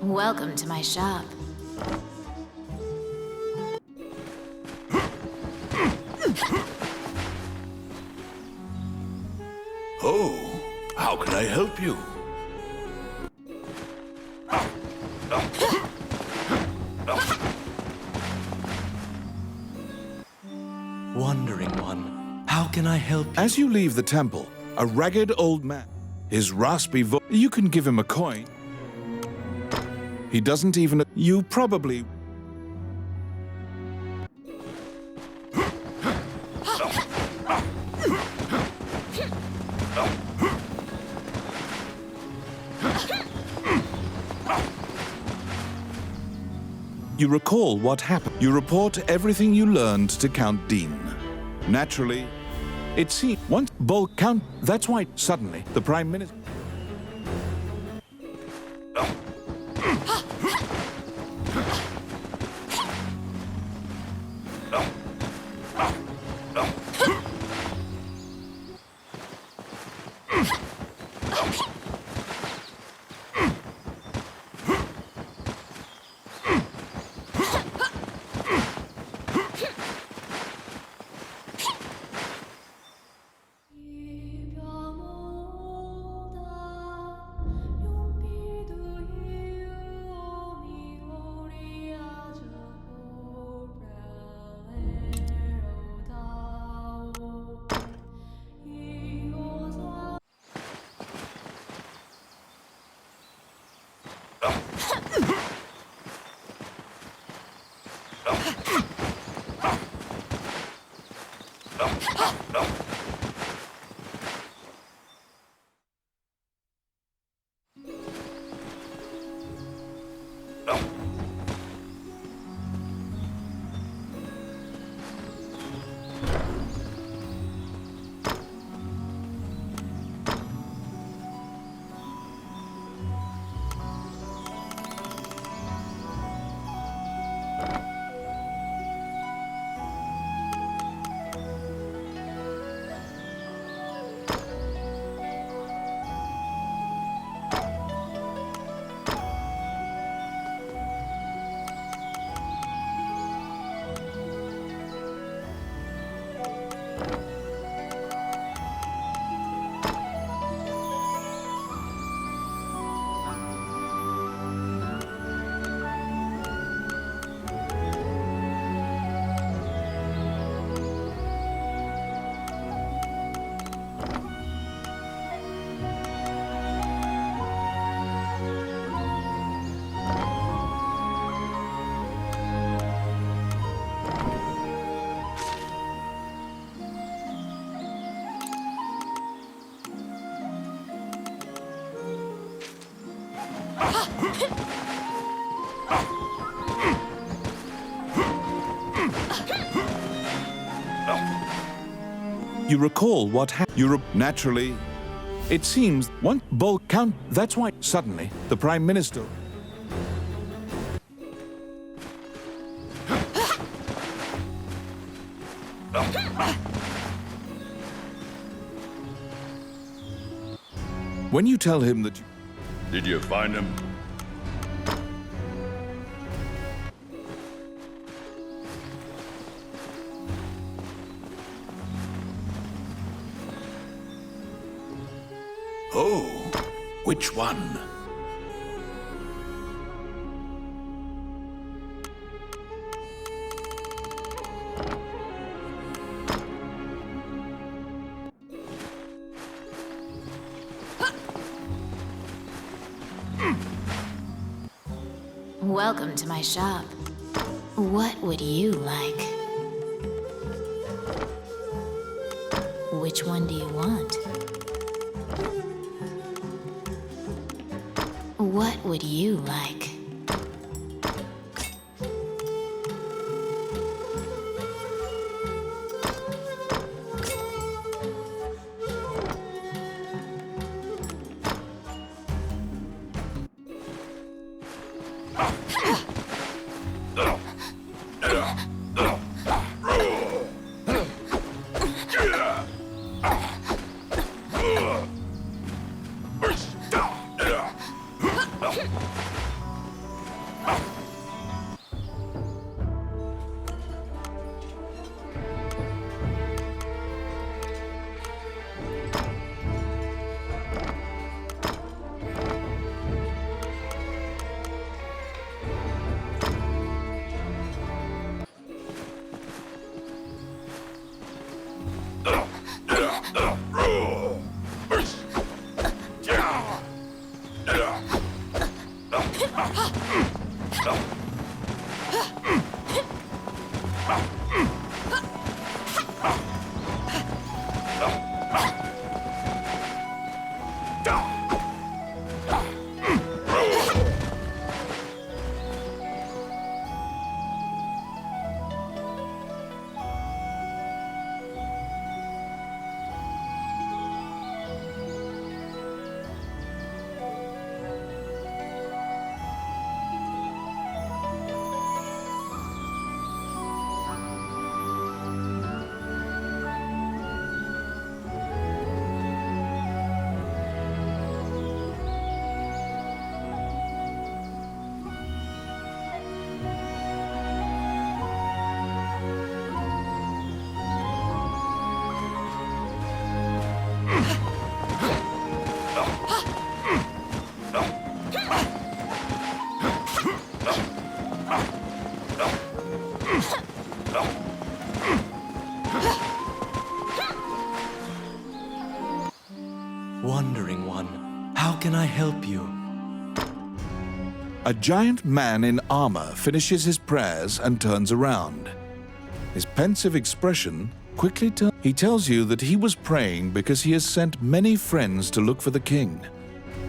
Welcome to my shop. Oh, how can I help you? Wandering One, how can I help you? As you leave the temple, a ragged old man, his raspy voice, you can give him a coin. He doesn't even... You probably... You recall what happened. You report everything you learned to Count Dean. Naturally, it seemed once Count... That's why suddenly the Prime Minister... You recall what happened. Naturally, it seems one bulk count. That's why suddenly the Prime Minister. When you tell him that Did you find him? Oh, which one? Welcome to my shop. What would you like? Which one do you want? What would you like? Wandering One, how can I help you? a giant man in armor finishes his prayers and turns around. His pensive expression quickly turns. He tells you that he was praying because he has sent many friends to look for the king.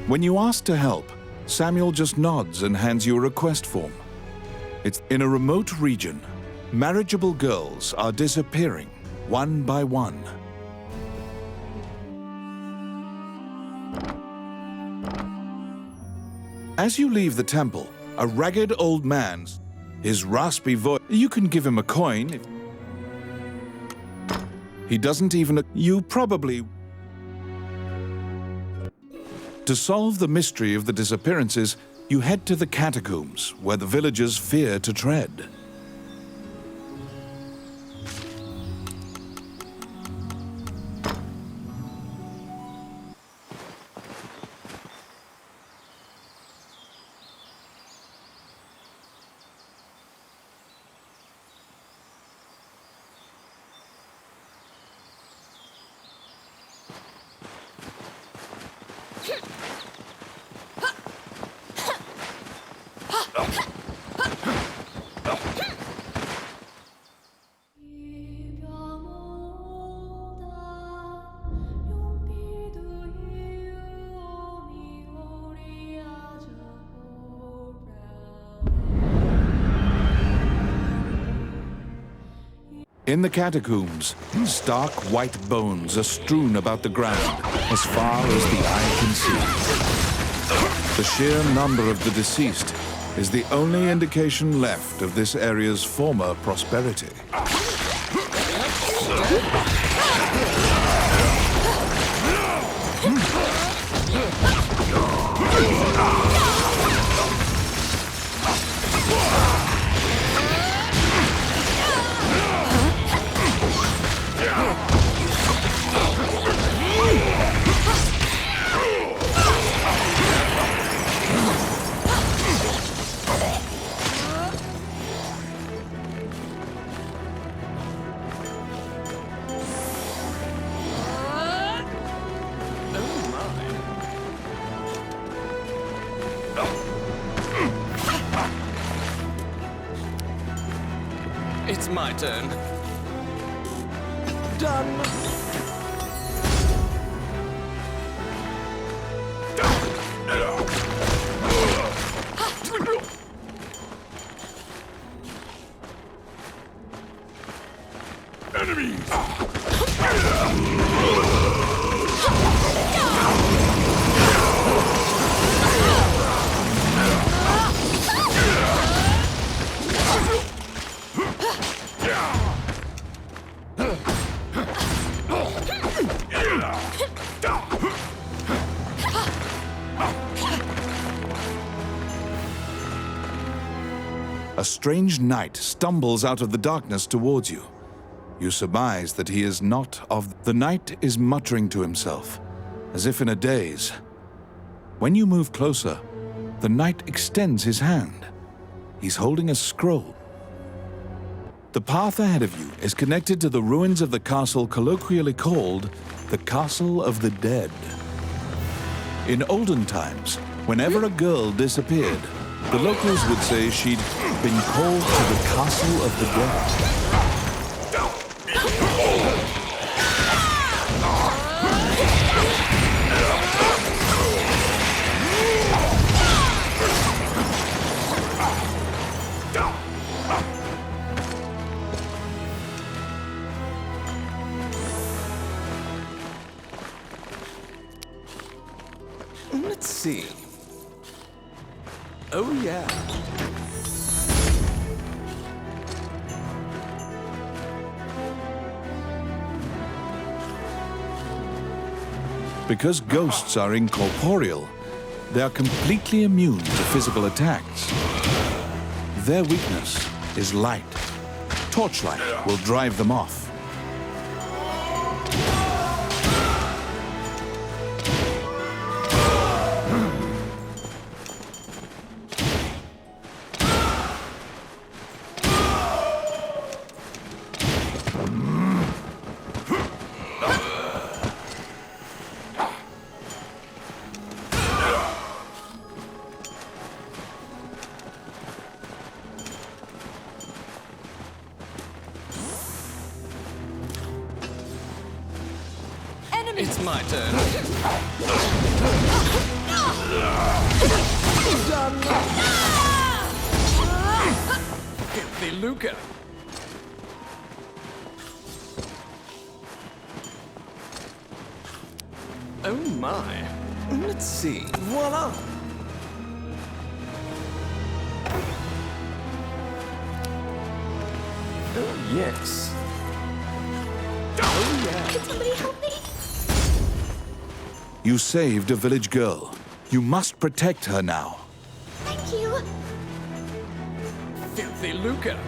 When you ask to help, Samuel just nods and hands you a request form. It's in a remote region. Marriageable girls are disappearing one by one. As you leave the temple, a ragged old man, his raspy voice, you can give him a coin. He doesn't even. You probably. To solve the mystery of the disappearances, you head to the catacombs, where the villagers fear to tread. In the catacombs, stark white bones are strewn about the ground as far as the eye can see. The sheer number of the deceased is the only indication left of this area's former prosperity. It's my turn. Done. Enemies! A strange knight stumbles out of the darkness towards you. You surmise that he is not of... The knight is muttering to himself, as if in a daze. When you move closer, the knight extends his hand. He's holding a scroll. The path ahead of you is connected to the ruins of the castle colloquially called the Castle of the Dead. In olden times, whenever a girl disappeared, the locals would say she'd been called to the Castle of the Dead. Let's see. Oh, yeah. Because ghosts are incorporeal, they are completely immune to physical attacks. Their weakness is light. Torchlight will drive them off. It's my turn. Done. Filthy lucre. Oh my. Let's see. Voila. Oh yes. Oh yeah. Can somebody help me? You saved a village girl. You must protect her now. Thank you. Filthy lucre.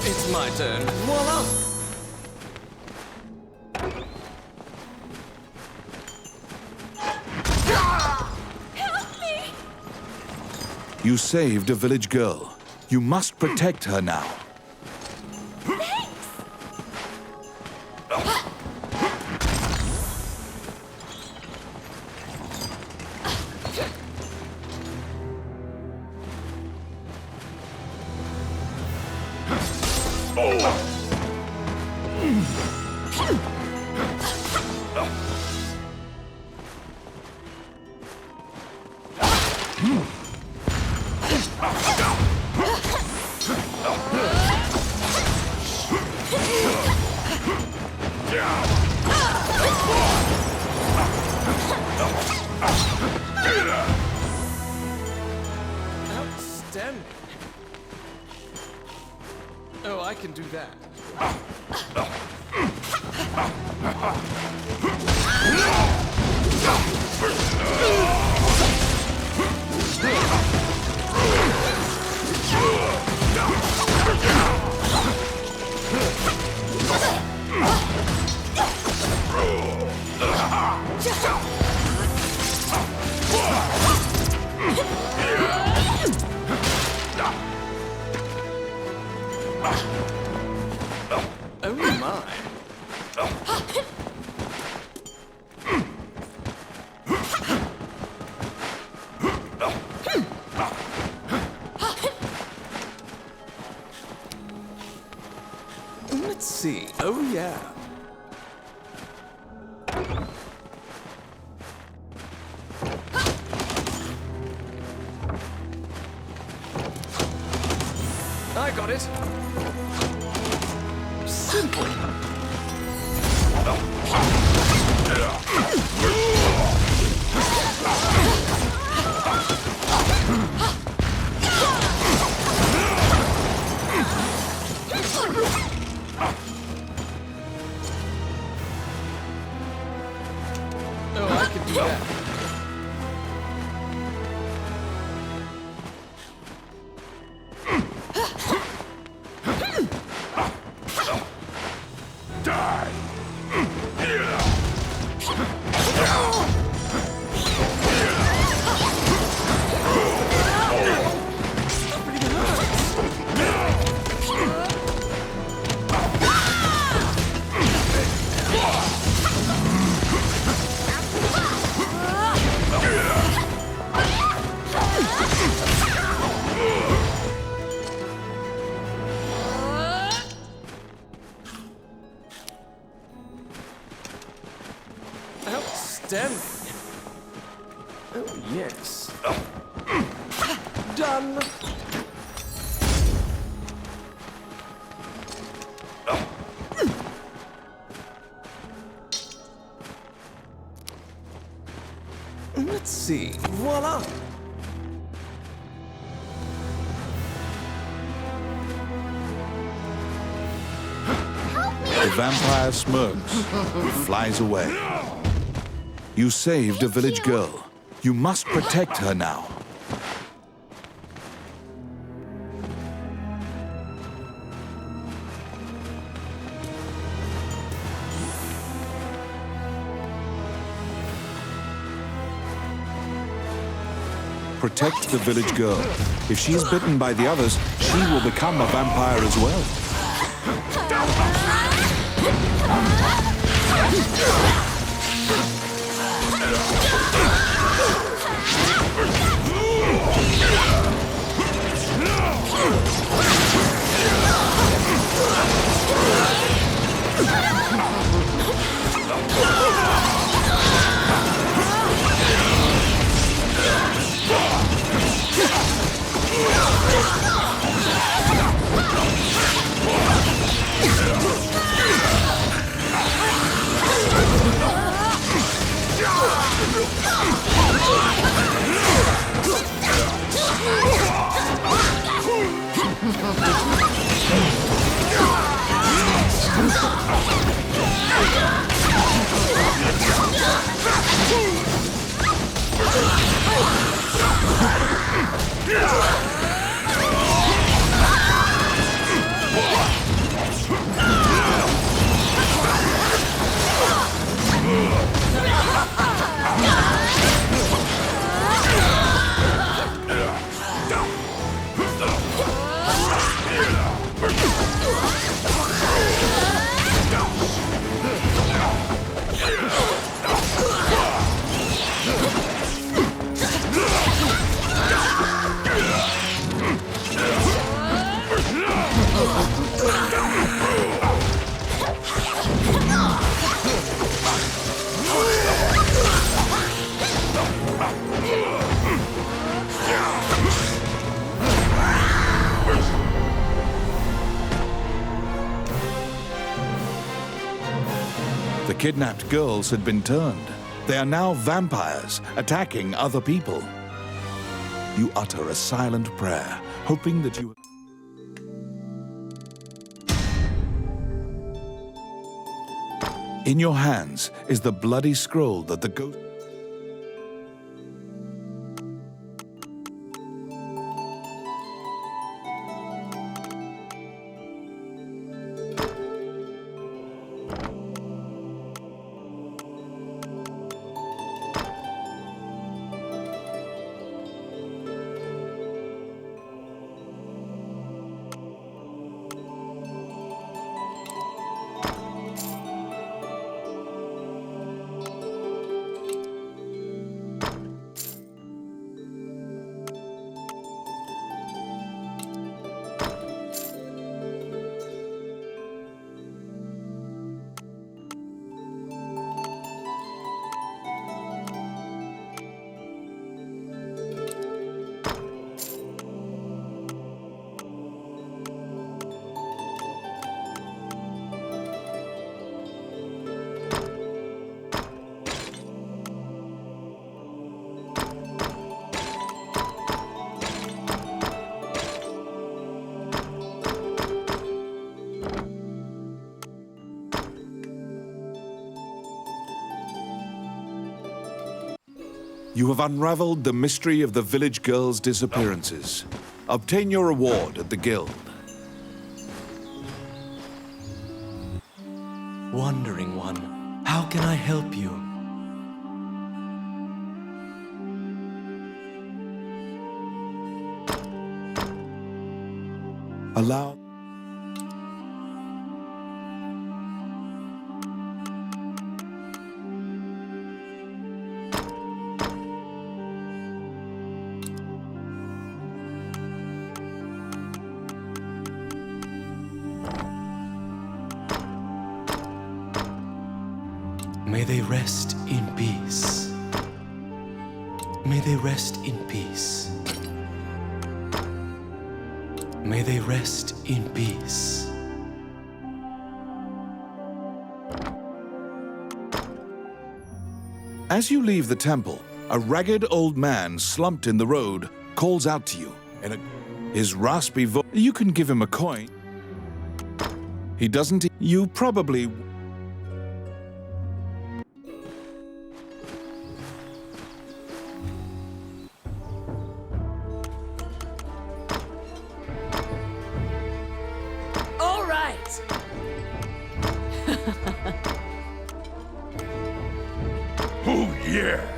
It's my turn. Voila! Help me! You saved a village girl. You must protect her now. Thanks! Outstanding. Oh, I can do that. Oh my. Let's see. Oh yeah. I got it. Simple. Oh, I can do that. Outstanding. Oh, yes. Done. Let's see. Voila. The vampire smirks and flies away. You saved a village girl. You must protect her now. Protect the village girl. If she's bitten by the others, she will become a vampire as well. The kidnapped girls had been turned. They are now vampires, attacking other people. You utter a silent prayer, hoping that you... In your hands is the bloody scroll that the ghost... You have unraveled the mystery of the village girls' disappearances. Obtain your reward at the guild. Wandering One, how can I help you? Allow... May they rest in peace. May they rest in peace. May they rest in peace. As you leave the temple, a ragged old man slumped in the road calls out to you in his raspy voice. You can give him a coin. He doesn't. You probably... All right. Oh, yeah.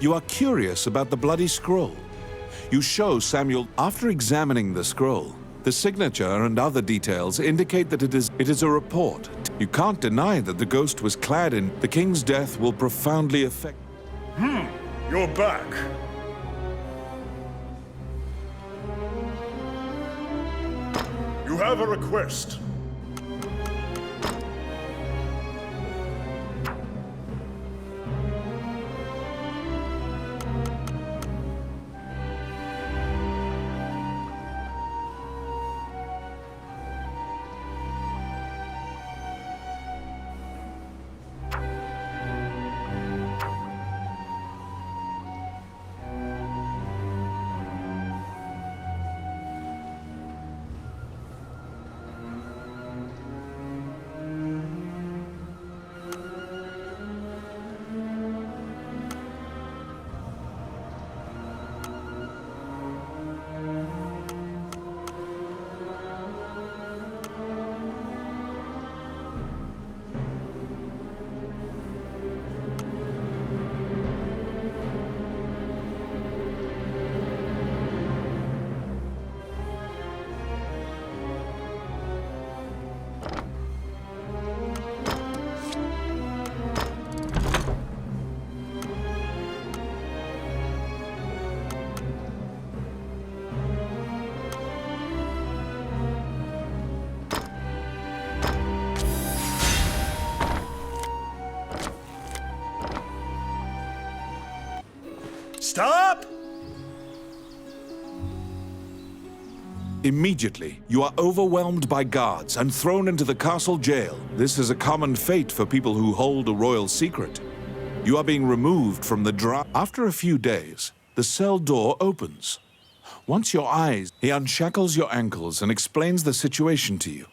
You are curious about the bloody scroll. You show Samuel. After examining the scroll, the signature and other details indicate that it is a report. You can't deny that the ghost was clad in... The king's death will profoundly affect... You're back. You have a request. Stop! Immediately, you are overwhelmed by guards and thrown into the castle jail. This is a common fate for people who hold a royal secret. You are being removed from the After a few days, the cell door opens. Once your eyes, he unshackles your ankles and explains the situation to you.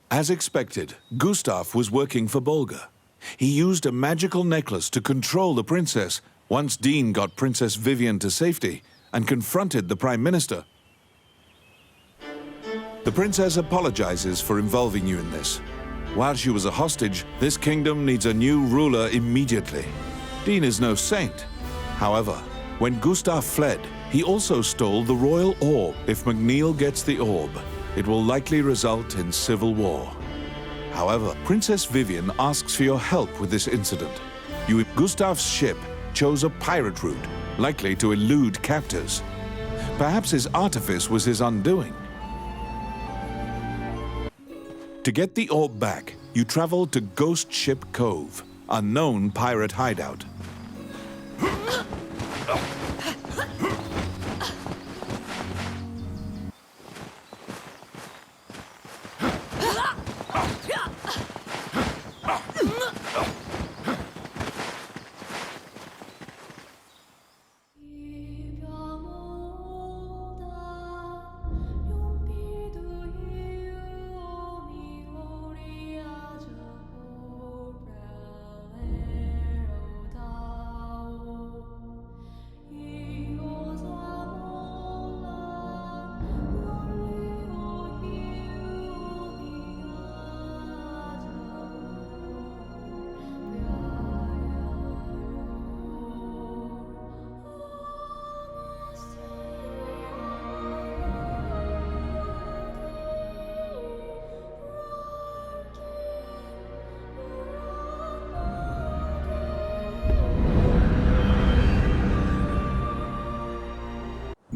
As expected, Gustav was working for Bolga. He used a magical necklace to control the princess once Dean got Princess Vivian to safety and confronted the Prime Minister. The princess apologizes for involving you in this. While she was a hostage, this kingdom needs a new ruler immediately. Dean is no saint. However, when Gustav fled, he also stole the royal orb. If McNeil gets the orb, it will likely result in civil war. However, Princess Vivian asks for your help with this incident. Gustav's ship chose a pirate route, likely to elude captors. Perhaps his artifice was his undoing. To get the orb back, you travel to Ghost Ship Cove, a known pirate hideout.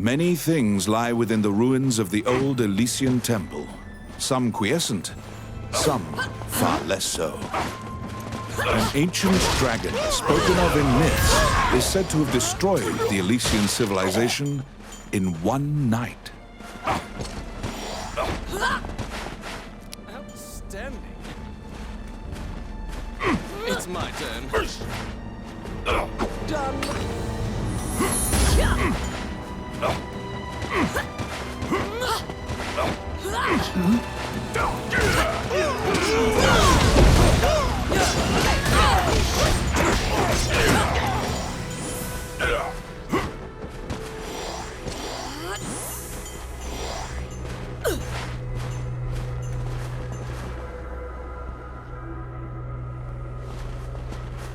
Many things lie within the ruins of the old Elysian temple. Some quiescent, some far less so. An ancient dragon, spoken of in myths, is said to have destroyed the Elysian civilization in one night. Outstanding. It's my turn. Done.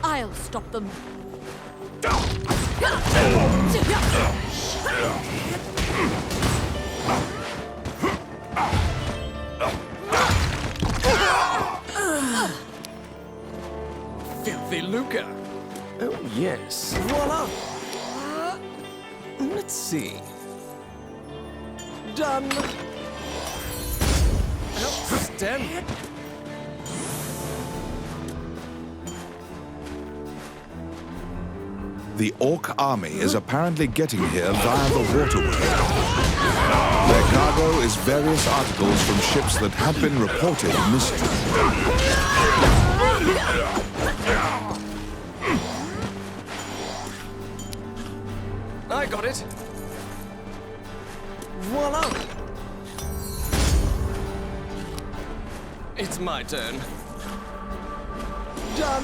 I'll stop them. Filthy lucre. Oh, yes. Voila. Let's see. Done. Outstanding. The Orc army is apparently getting here via the waterway. Their cargo is various articles from ships that have been reported missing. I got it. Voila. It's my turn. Done.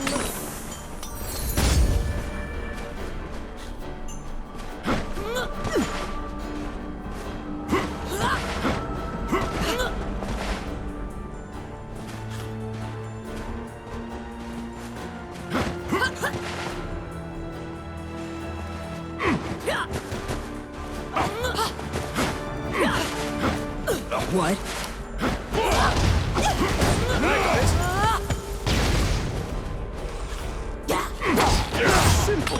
What? Simple.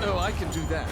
Oh, I can do that.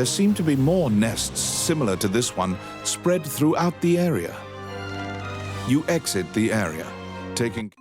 There seem to be more nests similar to this one spread throughout the area. You exit the area, taking...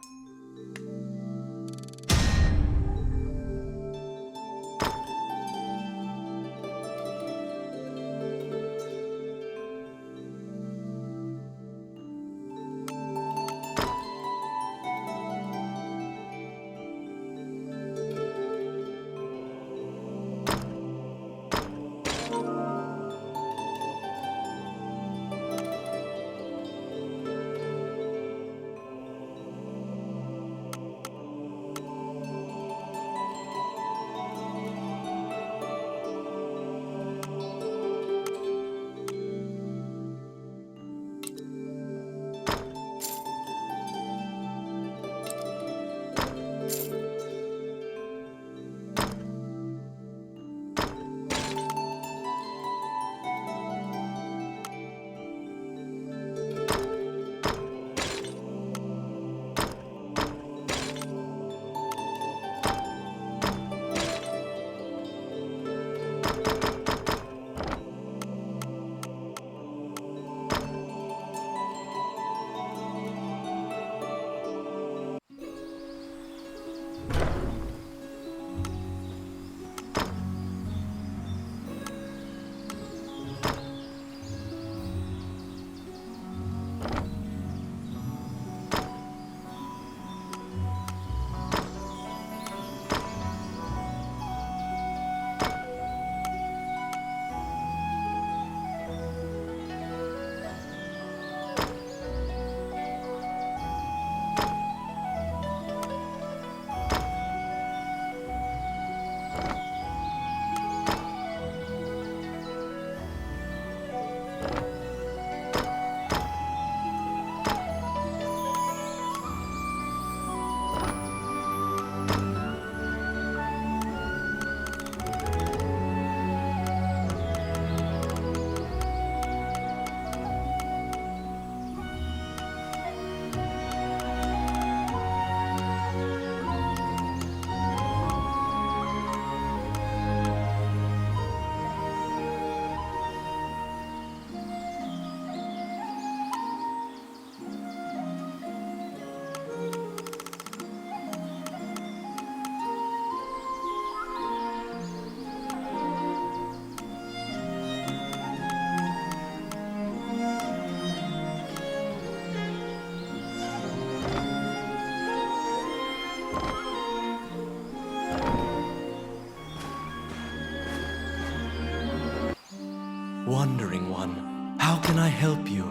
Wandering One, how can I help you?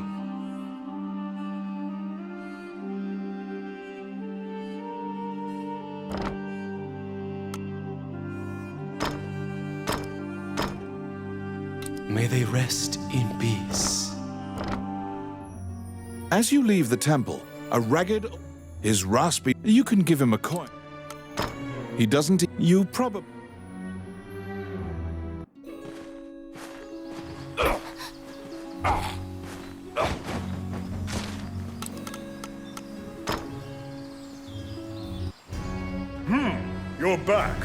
May they rest in peace. As you leave the temple, a ragged... is raspy. You can give him a coin. He doesn't... You probably... You're back.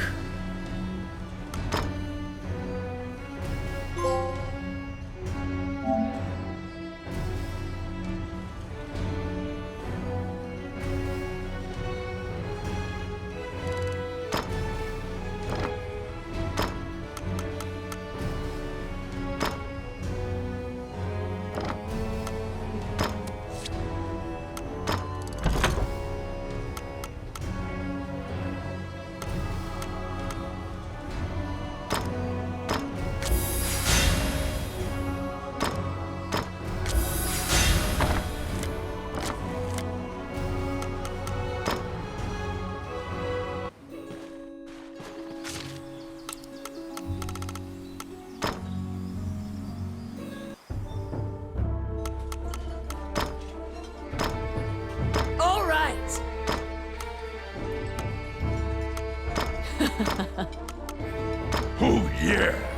All right. Oh, yeah.